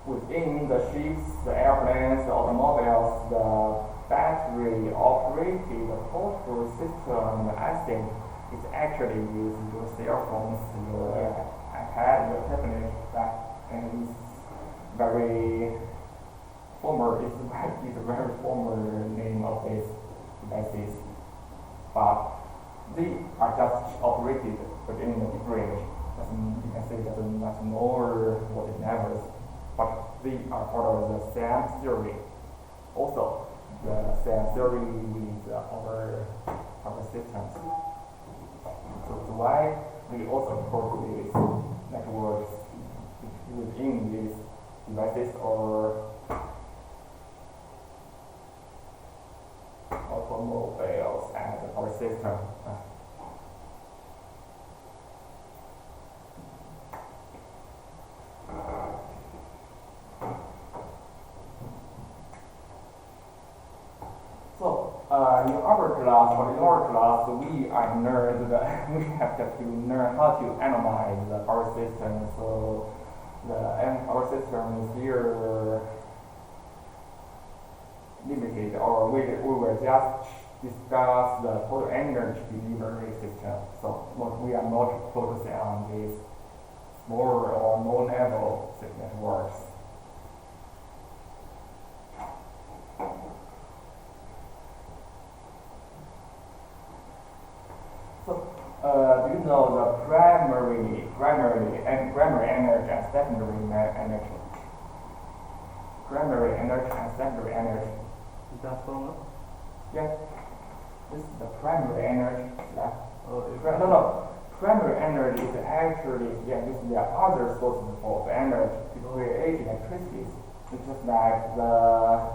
within the ships, the airplanes, the automobiles, the battery operated portable system, I think it's actually using your cell phones, your iPad, your tablet, right? And it's very former, it's a very former name of these devices, but they are just operated within the deep range. You can say that much more voltage levels, but they are follow the same theory. Also, the same theory with our systems. So that's why we also put these networks within these devices or automobiles and the power system. In our class, we are nerds. We have to learn how to analyze the power system. So the power system is here limited, or we will just discuss the total energy delivery system. So we are not focusing on these small or low-level networks. Do you know the primary energy and secondary energy? Primary energy and secondary energy. Transformer? Yeah. This is the primary energy. Yeah. Oh, No. Primary energy is actually, this is the other sources of energy to create electricity. It's just like the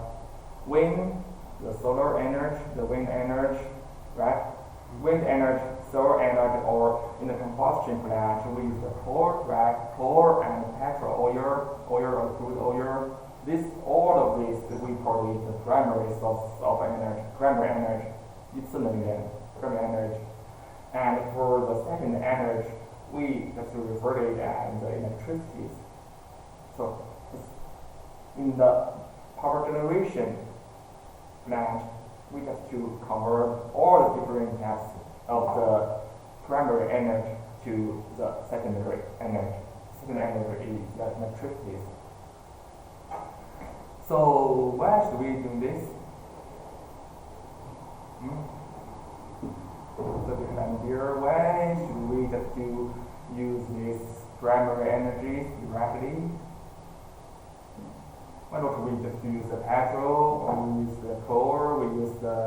wind, the solar energy, the wind energy, right? Wind energy, solar energy, or in the combustion plant, we use the coal, right? Coal and petrol, oil or crude oil. All of this we call it the primary source of energy, primary energy. It's primary energy. And for the second energy, we just refer to it as the electricity. So in the power generation plant, we just to convert all the different types of the primary energy to the secondary energy. Secondary energy is the electricity. So why should we do this? So we have an idea, why should we just use this primary energy directly? Why don't we just use the petrol, or we use the coal, or we use the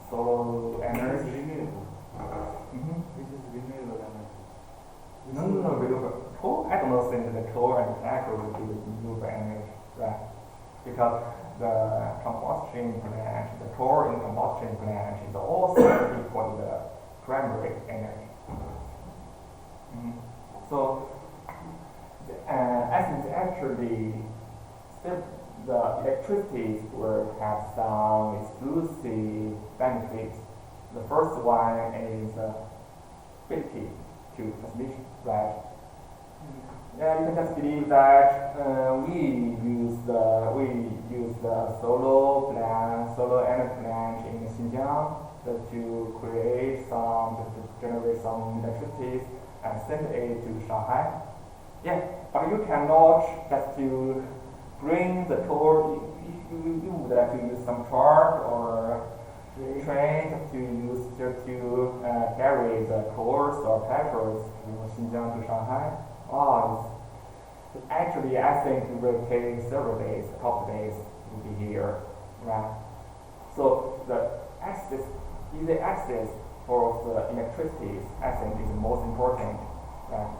solar energy? renewable. Mm-hmm. This is renewable energy. No, renewable. Coal, I don't think the coal and the petrol would be renewable energy, right? Because the combustion plant, the coal in combustion plant is also equal to the primary energy. So, I think actually the electricity will have some exclusive benefits. The first one is ability to transmission, right? Yeah, you can just believe that we use the solar energy plant in Xinjiang to generate some electricity and send it to Shanghai. Yeah, but you cannot just to bring the core. You would have to use some truck or train to carry the cores or petrol from Xinjiang to Shanghai. Oh, actually, I think it will take several days, a couple days to be here, right? So the easy access for the electricity, I think, is the most important, right?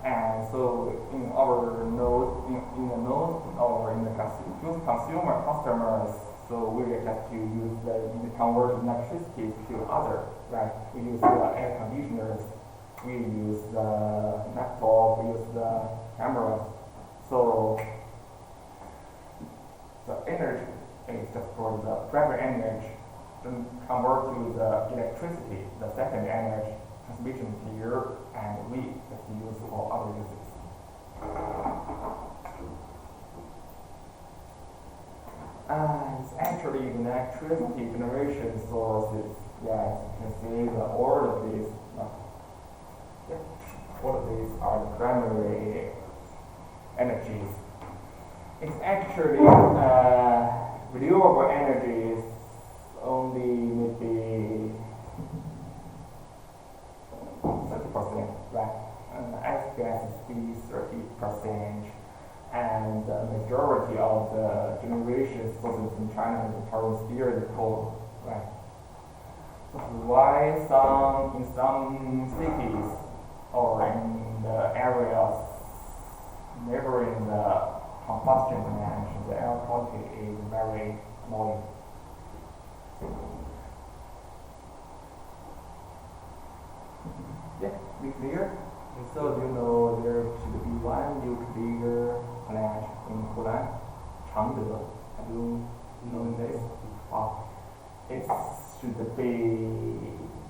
And so in our node, or in the consumer customers, so we have to use the convert electricity to other, right? We use the air conditioners, we use the laptop, we use the cameras. So the energy is just for the primary energy, then convert to the electricity, the second energy transmission here, and we just use for other uses. It's actually the electricity generation sources. Yes, you can see that all of these are the primary energies. It's actually renewable energies only maybe 30%, right? F-gas is 30%, and the majority of the generation sources in China is power-steered coal, right? That's why in some cities or in the areas neighboring the combustion plant, the air quality is very low. Yeah, be clear. So you know there should be one nuclear plant in Hunan, Changde. Have you known this? It should be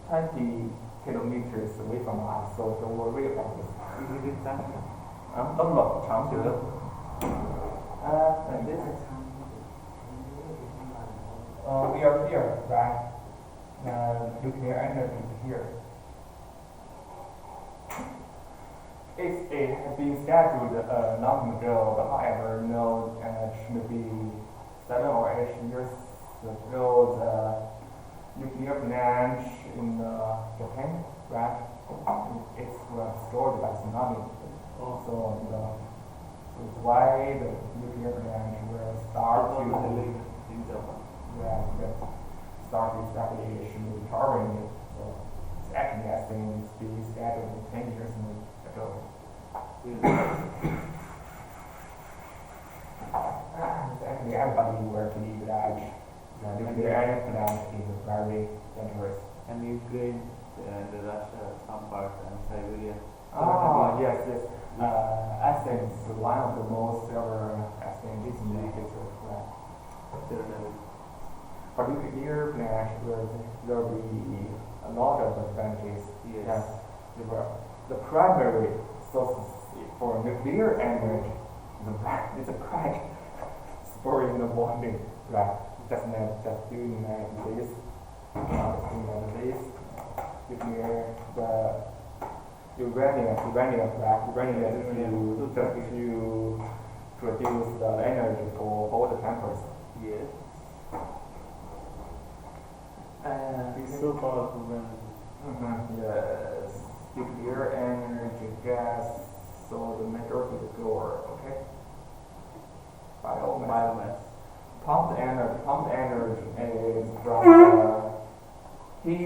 20 kilometers away from us, so don't worry about this. Is it in China? No, Changde. And this is we are here, right? Nuclear energy is here. It has been scheduled long ago, but however, no, maybe 7 or 8 years ago, the nuclear plant in Japan, right? It was destroyed by tsunami. So it's why the nuclear plant will start start establish recovering it. So it's actually, I think, it's been scheduled 10 years ago. Actually, everybody will believe that the nuclear energy plant is very dangerous. And Ukraine and Russia, some part, and Siberia. Yes. I think it's one of the most ever, I think, this indicator, right? But nuclear plant will be a lot of advantages. Yes. The primary sources for nuclear energy is a crack spur in the morning, right? Just doing this, nuclear, the uranium, right? Uranium to produce the energy for all the campus. Yes. It's so powerful, man. Yes, nuclear energy, gas, so the majority of the door, okay? Biomass. Pumped energy is from the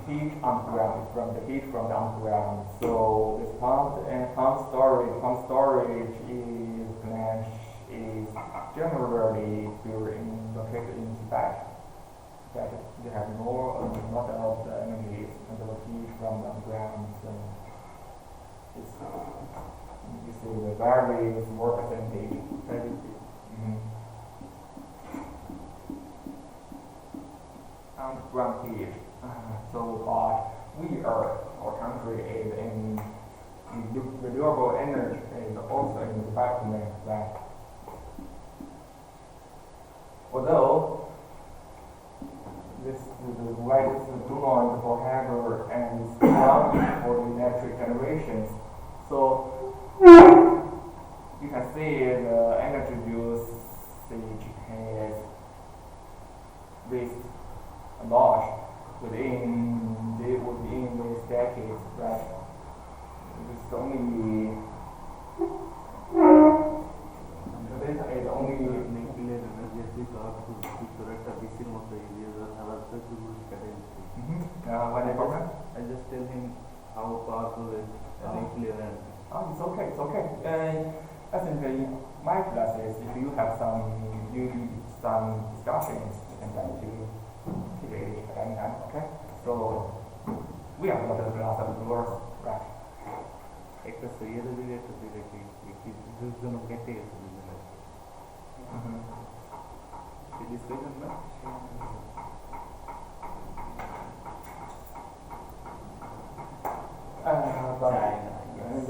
heat underground, from the heat from the underground. So this pump storage is plant is generally located in Tibet. That they have more a lot of the energy and the heat from the underground. So It's, you see the very small percentage. Very few. From here, so our country is in renewable energy is also in development that although this the way do not for hydro and strong for electric generations, so you can see the energy usage has raised a lot within these decades, right? It's only is only nuclear energy to একটা BCর মতো area হালাত শুরু করে what is problem? I just tell him how powerful is nuclear energy. Oh, it's okay, it's okay. I think in my classes, if you have some discussions, you can try to keep it at any time, okay? So we are not the class of yours, right? একটা সৈয়দের দিকে একটা দিকে কি দুজন কেটে গেছে দুজনে এই ডিসকাশন না But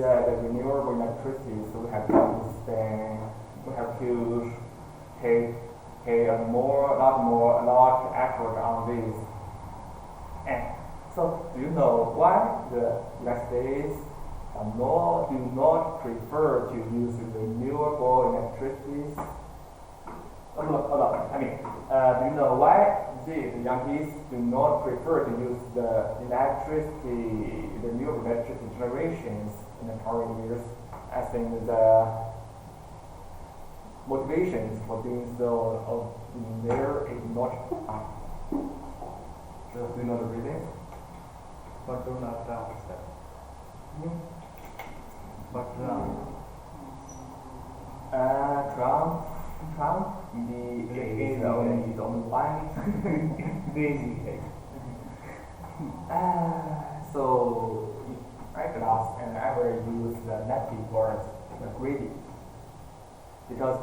the renewable electricity, so we have to understand, we have to pay a lot effort on this. And so, do you know why the United States do not prefer to use renewable electricity? Hold on. I mean, do you know why the Yankees do not prefer to use the renewable electricity generations in the current years? I think the motivations for doing so there is not high. So, do you know the reason? But don't have Trump, sir. But Trump. Trump, is only one. Crazy. So, my class and I will use the negative words, the greedy. Because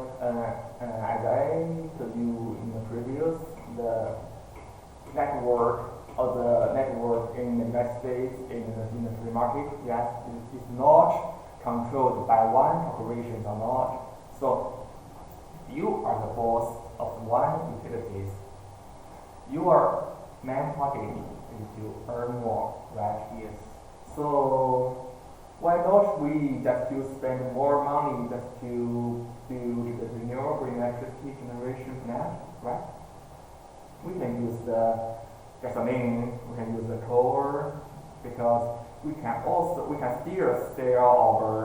as I told you in the previous, the network in the United States in the free market, yes, it is not controlled by one corporation or not. So you are the boss of one utilities. Your main target is to earn more, right? Yes. So why not we just to spend more money just to build the renewable electricity generation plant, right? We can use the gasoline, we can use the coal, because we can still sell our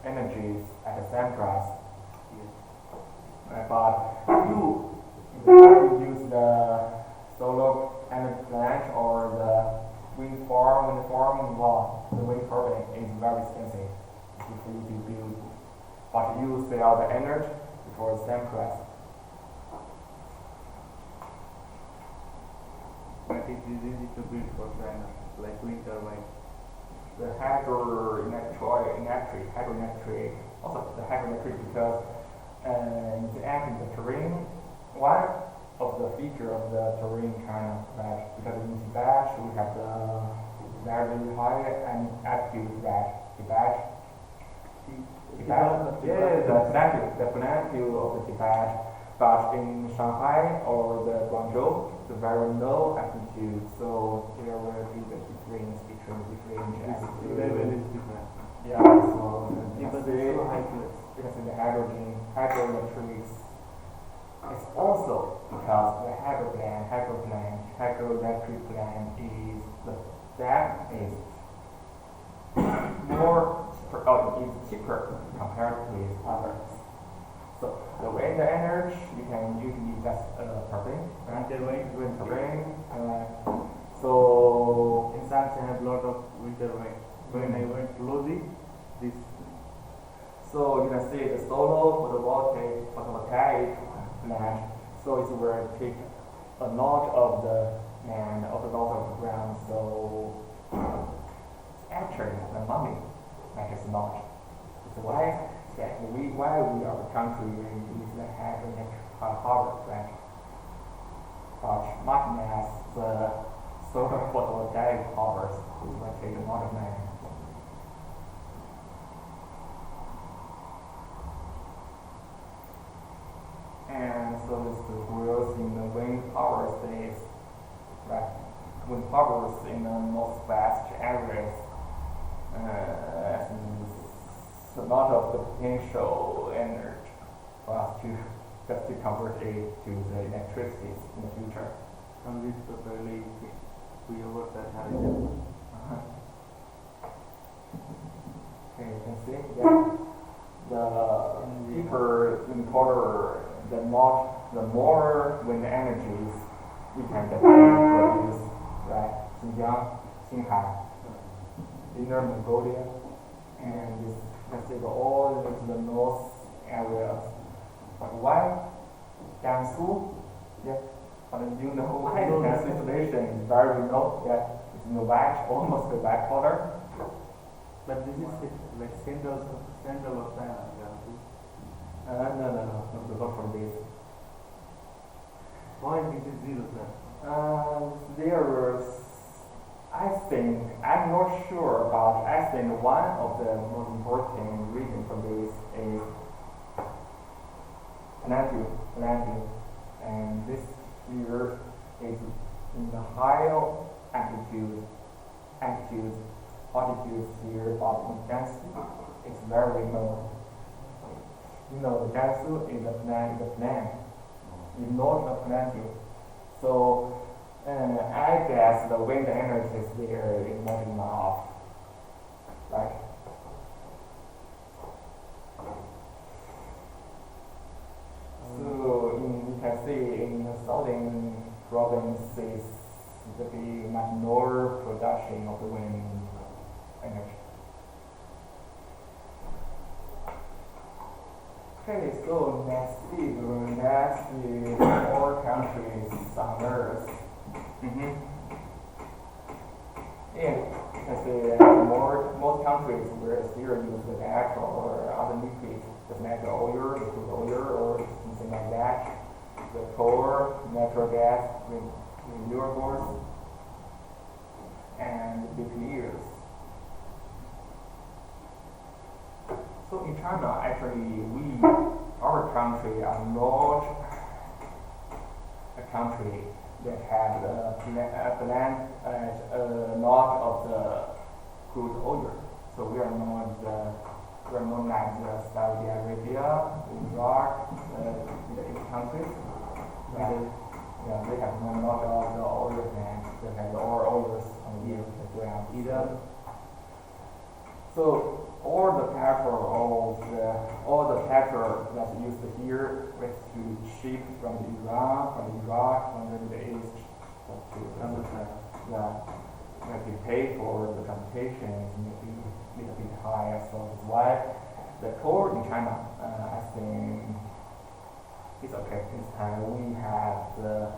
energies at the same price. Yes. But if you use the solar energy plant or the wind farm, the wind turbine is very expensive if you to build. But you sell the energy for the same price. But it is easy to build for China, like wind turbine. The hydroelectric, also the hydroelectric because the act in the terrain, one of the feature of the terrain kind of that because in Tibet we have the very high and active Tibet. The plateau of the Tibet, but in Shanghai or the Guangzhou, the very low altitude, so there will be the difference between different altitude. Level is different. Yeah, so But it's so high place. because in the hydroelectrics, it's also because the hydroelectric plant is is cheaper compared with others. So the wind energy you can usually just turbine, right? Wind turbine. So In France, I have lot of wind turbine. When I went to Lodi, this so you can see the solar photovoltaic plant. So it will take a lot of the land, of the ground. So actually the money, like I why we are a country is the have a power plant. But much as the solar photovoltaic powers will take a lot of money. And so this the growth in the wind power states, right? Wind powers in the most vast areas a lot of the potential energy for us to just to convert it to the electricity in the future. Some of the early we over that hydrogen. Okay, you can see, yeah. The deeper wind power, the more wind energies we can produce, right? Xinjiang, Xinhai, Inner Mongolia, and this let's say all into the north areas. But why Jiangsu? Yeah, but you know why the Jiangsu population is very remote. Yeah, it's in the white, almost the white color. But this is like central of China, Jiangsu. No, not from this. Why this is zero, sir? There's, I think, I'm not sure, but I think one of the most important reasons for this is planting, and this here is in the higher altitudes here, but in Jiangsu, it's very remote. You know, the Jiangsu is a plant, it's not a planting. So, I guess the wind energy is there is not enough, right? So, you can see in the southern provinces, there be much more production of the wind energy. Okay, so next is all countries on Earth. Yeah, you can see most countries will still use the gas or other liquids, just natural oil, liquid oil, or something like that. The coal, natural gas, renewables, and nuclears. So in China, actually, our country are not a country that had a lot of the crude oil. So we are not like the Saudi Arabia, Iraq, the countries. They have a lot of the oil plants that have all oils on the ground. Iran. So all the petrol that's used here was to ship from Iran, from Iraq, from the Middle East to to pay for the transportation is maybe a little bit higher. So that's why the coal in China, I think, it's okay. This time we have the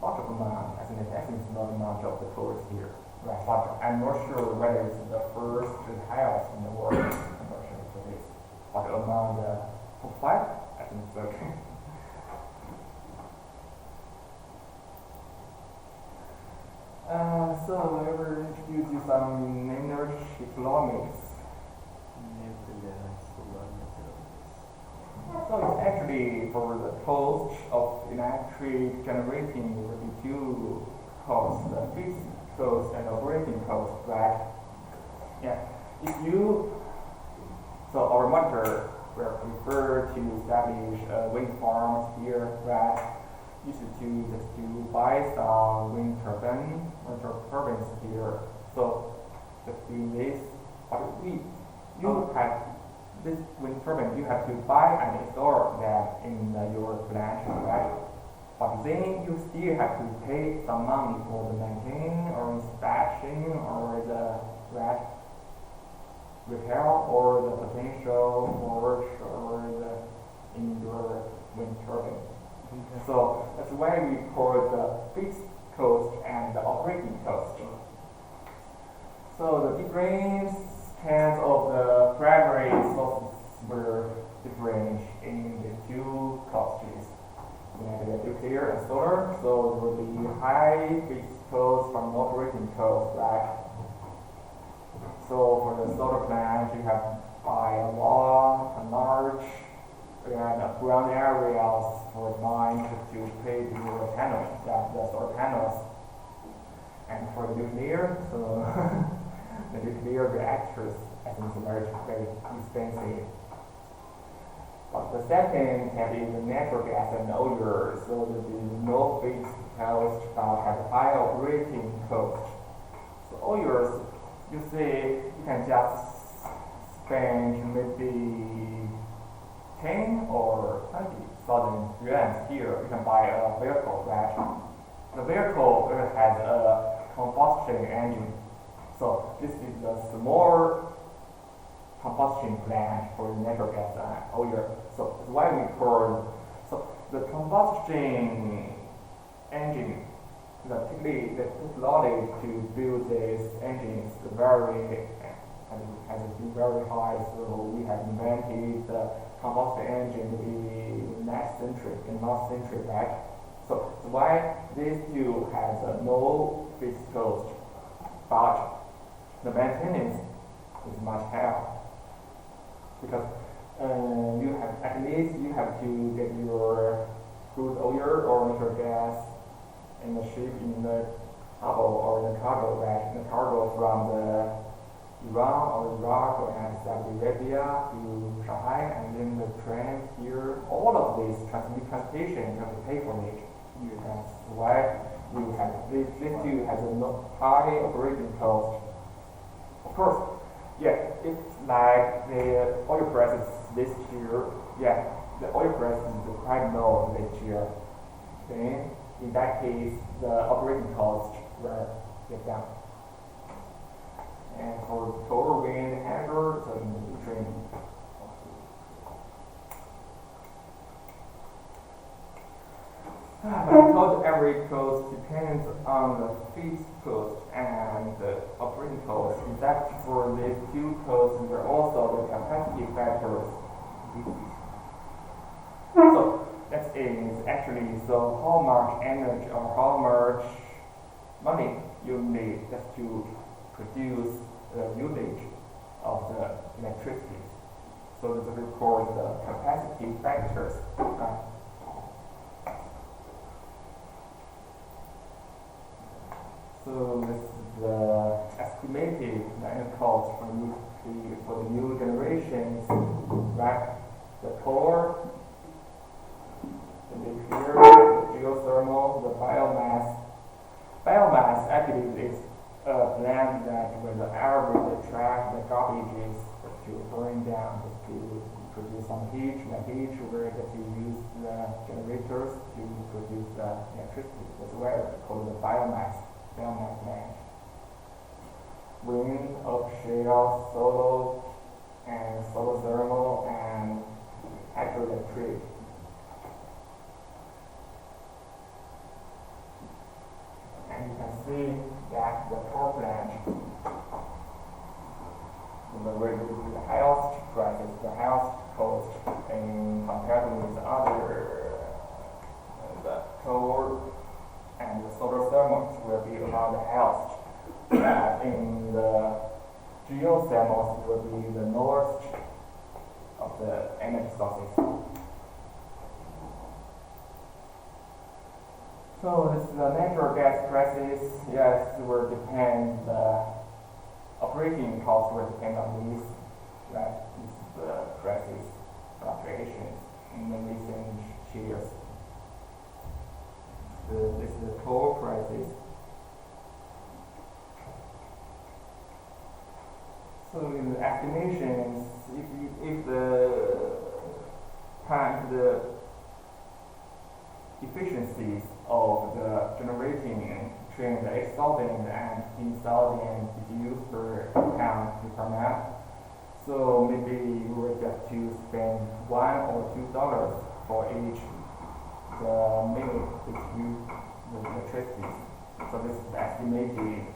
lot of amount. I think it's not amount of the coal here. Right, but I'm not sure whether it's the first highest in the world. I'm not sure for this. But among the top 5, I think it's okay. So I will introduce you some energy economics. So it's actually for the cost of electric generating will be two costs, the fixed cost and operating cost, right? Yeah. So our monitor will prefer to establish wind farms here, right? Used to just to buy some wind turbines here. So just do this. But you have this wind turbine, you have to buy and install that in your plant, right? But then you still have to pay some money for the maintenance or inspection or the repair or the potential work or the indoor wind turbine. So that's why we call the fixed cost and the operating cost. So the difference depends of the primary sources were different in the two clusters. Like the nuclear and solar, so there will be high fixed cost from operating cost, right? So for the solar plant, you have by a large and ground areas for mine to pay your panels, the solar panels. And for the nuclear, so the nuclear reactors, I think is very expensive. But the second can be the natural gas and oil, so there will be no fixed cost but have high operating cost. So oils, you see, you can just spend maybe 10 or 20,000 yuan here. You can buy a vehicle, right? The vehicle has a combustion engine. So this is a small combustion plant for natural gas and oil. So that's why we call the combustion engine. The technology to build these engines has been very high. So we have invented the combustion engine to be last century, right? So that's why these two has no fixed cost, but the maintenance is much higher because you have to get your crude oil or natural gas in the ship in the harbor or the cargo, right? The cargo from the Iran or Iraq and Saudi Arabia to Shanghai, and then the train here. All of this transportation you have to pay for it. That's why we have this two has a high operating cost. Of course, yeah, it's like the oil prices this year. Yeah, the oil prices is quite low this year. Then in that case, the operating costs will get down. And for total wind energy, so in the train. Because every cost depends on the fixed cost and the operating cost. In fact, for these two costs, there are also the capacity factors. So that is actually so how much energy or how much money you need just to produce the usage of the electricity. So this is called the capacity factors. So this is the estimated energy cost for the new generations, right? The coal, the nuclear, the geothermal, the biomass. Biomass actually is a plant that when the air will attract the garbages to burn down to produce some heat. The heat will get to use the generators to produce the electricity. That's why it's called the biomass plant. Wind, offshore, solar, and solar thermal, and hydroelectric. And you can see that the power plant, the highest prices, the highest cost in compared with other the coal and the solar thermals will be about the highest. In the geothermals will be the lowest of the energy sources. So this the natural gas prices, yes, will depend. The operating cost will depend on these, right? These prices fluctuations in the recent years. This is the coal prices. So in the estimations, if the efficiencies of the generating train, the 8,000 and 10,000 BTUs per pound per month, so maybe we will get to spend $1 or $2 for each the minute which use the electricity. So this is the estimated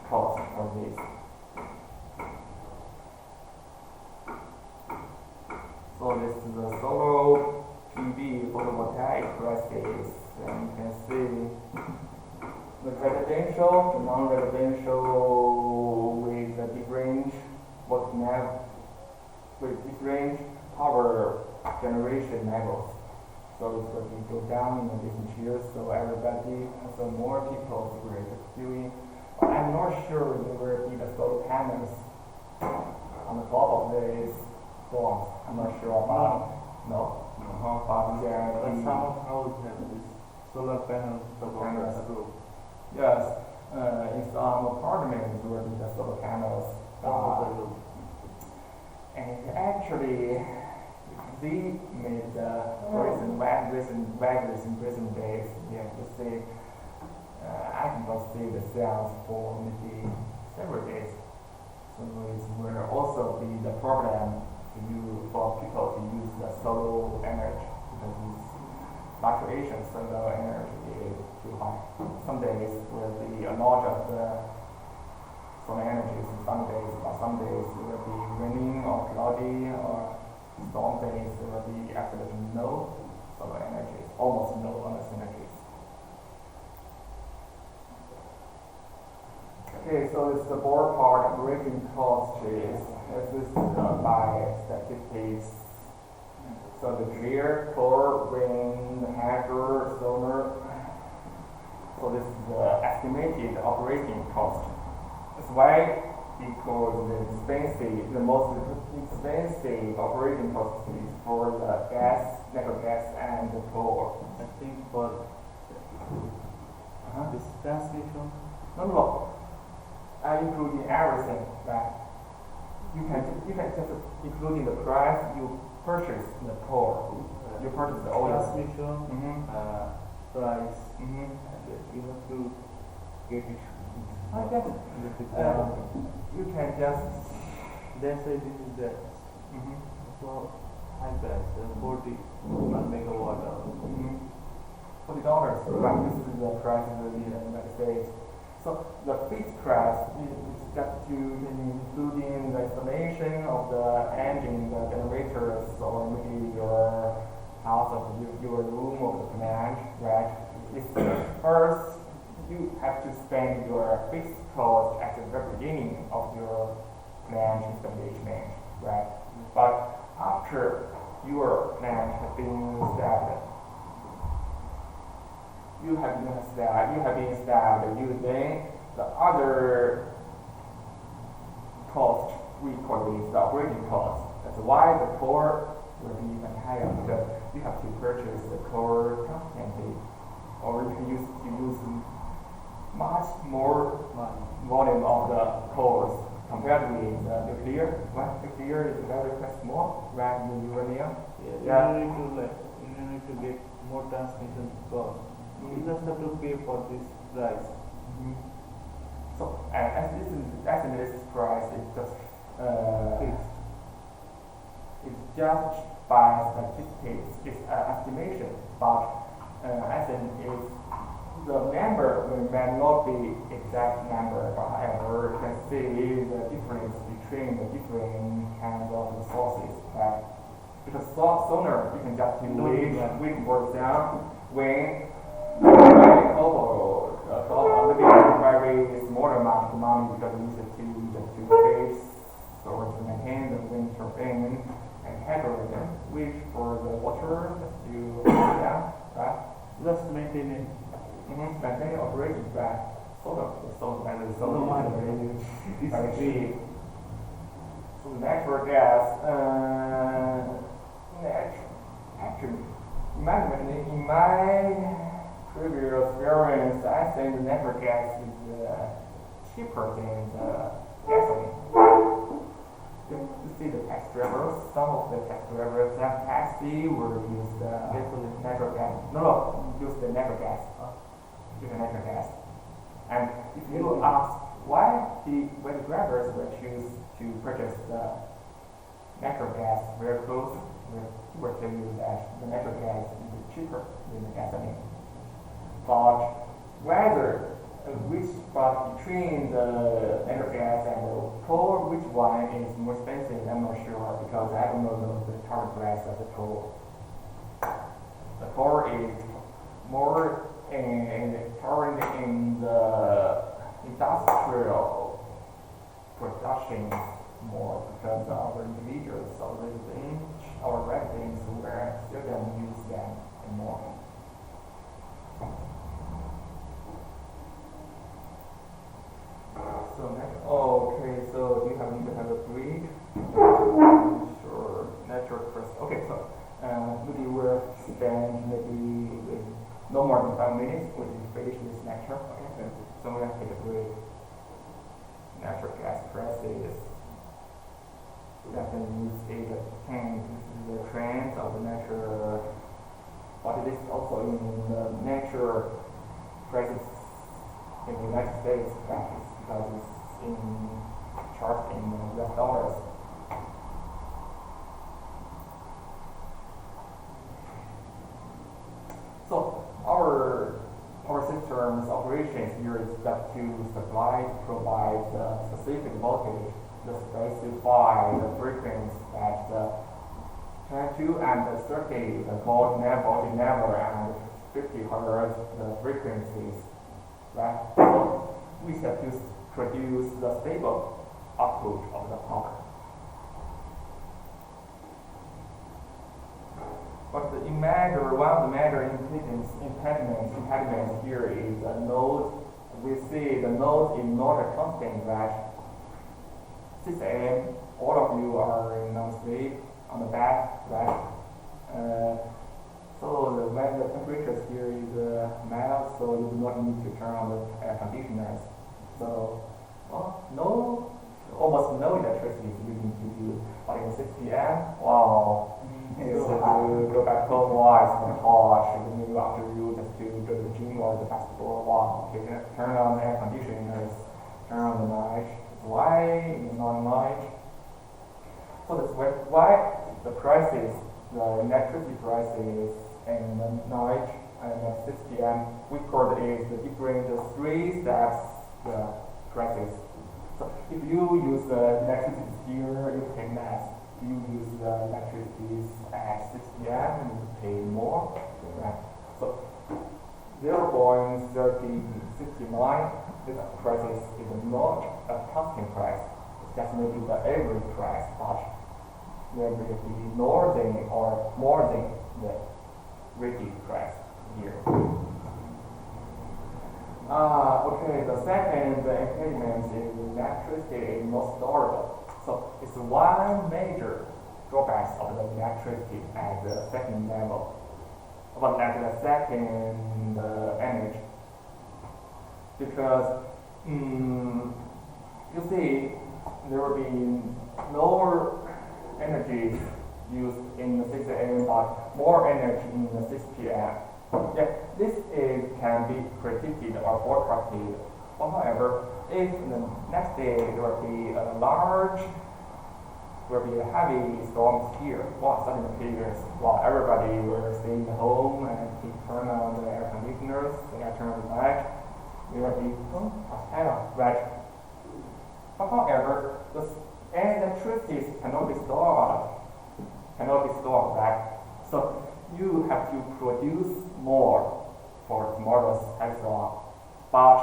cost of this. So this is the solar PV photovoltaic prices, and you can see the residential, the non-residential with the different what we have with different power generation levels. So it's going to go down in the recent years. So everybody, so more people were doing. But I'm not sure there will be the solar panels on the top of these forms. I'm not sure about. No. But yeah, But some houses have this solar panels above the roof. yes, in some apartments there will be the solar panels. Above the roof. And actually, they made recent days. You have to say, I cannot see the sales for maybe several days. So it will also be the problem for people to use the solar energy because this fluctuation solar energy is too high. Some days will be a lot of the solar energies in some days, but some days it will be raining or cloudy or storm days there will be absolutely no solar energies, almost no other energies. Okay, so it's the ballpark operating cost is this is by statistics. So the clear, core, wind, hydro, solar. So this is the estimated operating cost. That's why because the most expensive operating cost is for the gas, natural gas, and the coal. I think for this transmission, No. Including everything, right? You can just including the price you purchase the coal, you purchase the oil. transmission, price, Mm-hmm. and you have to get it. I guess you can just. They say this is the Mm-hmm. so high price, 41 megawatt hour. $40. Right, this is the price in the United States. So the fixed price is just to including the installation of the engine, the generators, or maybe your house or your room or the plant, right? It's first you have to spend your fixed cost at the very beginning of your plant installation, right? But after your plant has been installed, you have been installed using the other cost, we call this the operating cost. That's why the core will be even higher because you have to purchase the core constantly, or you can use much more volume of the cores compared with nuclear. Well, nuclear is very quite small, right? The uranium. Yeah. You need to get more transmission cost. You just have to pay for this price. So as this price is just Fixed. it's judged by statistics, it's estimation, but as in is the number may not be exact number, but however you can see the difference between the different kinds of resources. Right? Because solar you can just wait for example when very small amount of money because we need to face or to maintain the wind turbine and hydrogen, which for the water just to right? Just maintain it. Maintain operating right? Solar money is very cheap. So natural gas, actually, in my previous experience, I think the natural gas is cheaper than the gasoline. You see the taxi drivers, some of the taxi drivers have taxi will use the gasoline, natural gas. No, use the natural gas. Use the natural gas. And if you ask why the drivers will choose to purchase the natural gas vehicles, we will tell you that the natural gas is cheaper than the gasoline. But whether which but between the natural gas and the coal, which one is more expensive? I'm not sure because I don't know the target price of the coal. The coal is more current in the industrial production more because our individuals, our residents, were still don't use them anymore. So next, okay, so do you need to have a break? Sure, natural first. Okay, so maybe we'll spend maybe no more than 5 minutes when we finish this lecture. Okay, so we're gonna take a break. Natural gas prices. Definitely see the trends of the natural, but it is also in the natural prices in the United States practice because it's in chart in US dollars. So our system's operations here is that to provide specific voltage, the specify the frequency at the 22 and the 30, the voltage level, and 50 hertz, the frequencies, right? So we have to produce the stable output of the power. But one of the major impediments here is the node. We see the node is not a constant, right? 6 a.m. all of you are in non-sleep on the back, right? So when the temperature here is mild, so you do not need to turn on the air conditioners. So almost no electricity is needed to use. But in 6 p.m., wow. You go back home, wow, it's kind of harsh. And then after you just to go to the gym or the basketball, wow, okay, turn on the air conditioners, turn on the light. Why not night? So that's why the prices, the electricity prices in the night and at 6 p.m. we call it the different 3 steps the prices. So if you use the electricity here, you pay less. If you use the electricity at 6 p.m., you pay more. Right? So 0.3069, this prices is not a constant price. It's just maybe the average price, but there will be more than or more than the rigid price here. Okay, the second impediment is electricity is not storable. So it's one major drawback of the electricity at the second level. But at the second energy. Because you see, there will be no energy used in the 6 a.m. but more energy in the 6 p.m. Yeah, this can be predicted or forecasted. But however, if the next day there will be a heavy storms here, sudden periods, while everybody will stay in the home and turn on the air conditioners, turn on the light, there will be kind of right. But however, the electricity cannot be stored, right? So you have to produce more for tomorrow's heavy storm. But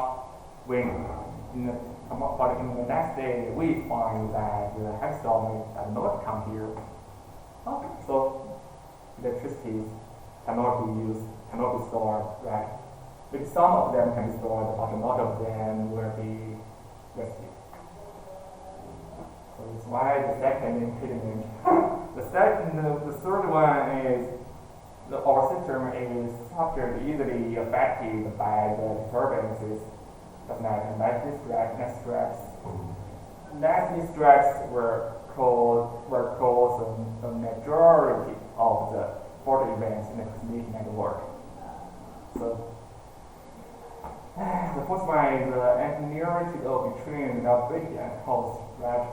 in the next day, we find that the heavy storm does not come here. So electricity cannot be used, cannot be stored, right? But some of them can be stored, but a lot of them will be wasted. So that's why the second impediment. The third one is our system is structured easily affected by the disturbances. Lightning strikes were caused the majority of the fault events in the transmission network. So the first one is the engineering to go between availability and cost, right?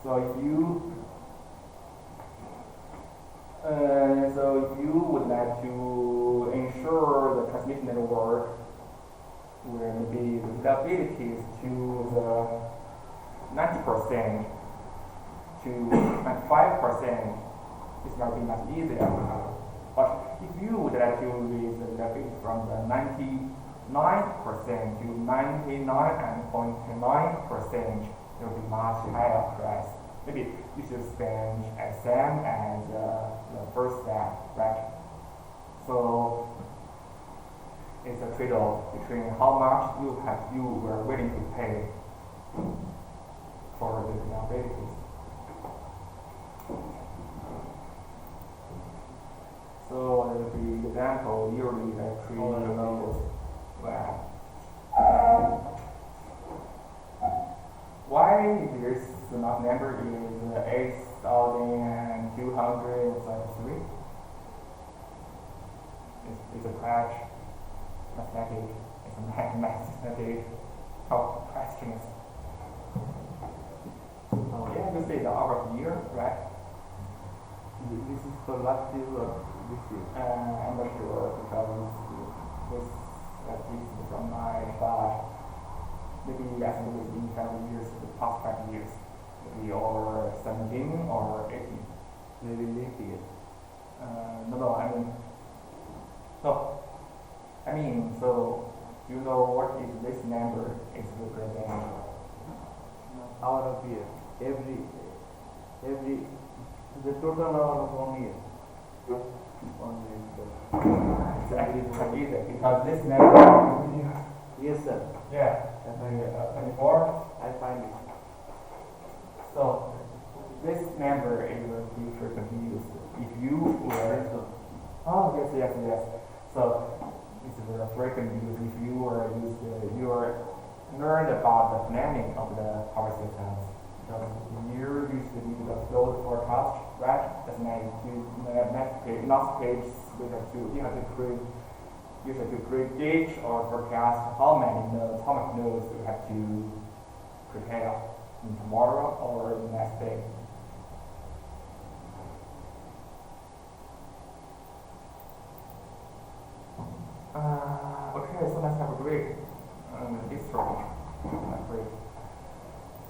So if you would like to ensure the transmission network where maybe the reliability is to the 90% to 95%, it's going to be much easier. But if you would like to raise the reliability from the 99% to 99.9%, it will be much higher price. Maybe you should spend exam as the first step, right? So it's a trade-off between how much you were willing to pay for the reliabilities. So the example usually create levels. Well, why this enough number is 8,233? It's a crash. Mathematics. It's a mathematic top questions. Yeah, you say the hour of year, right? This is for last year or this year? I'm not sure because this is from my batch. Maybe I think within 5 years, the past 5 years, maybe or 17 or 18. Maybe next year. I mean, so you know what is this number is representing? Hour of year. Every the total hour of 1 year. 1 year. Exactly, because this number. Yes, sir. Yeah. 24. I find it. So this number is be frequently used if you were. Oh yes. So this is a frequent use if you were used you learned about the planning of the power systems. So you used to do the load forecast, right? That's next page we have to gauge or forecast how much nodes you have to prepare in tomorrow or the next day. Okay, so let's have a break. This break.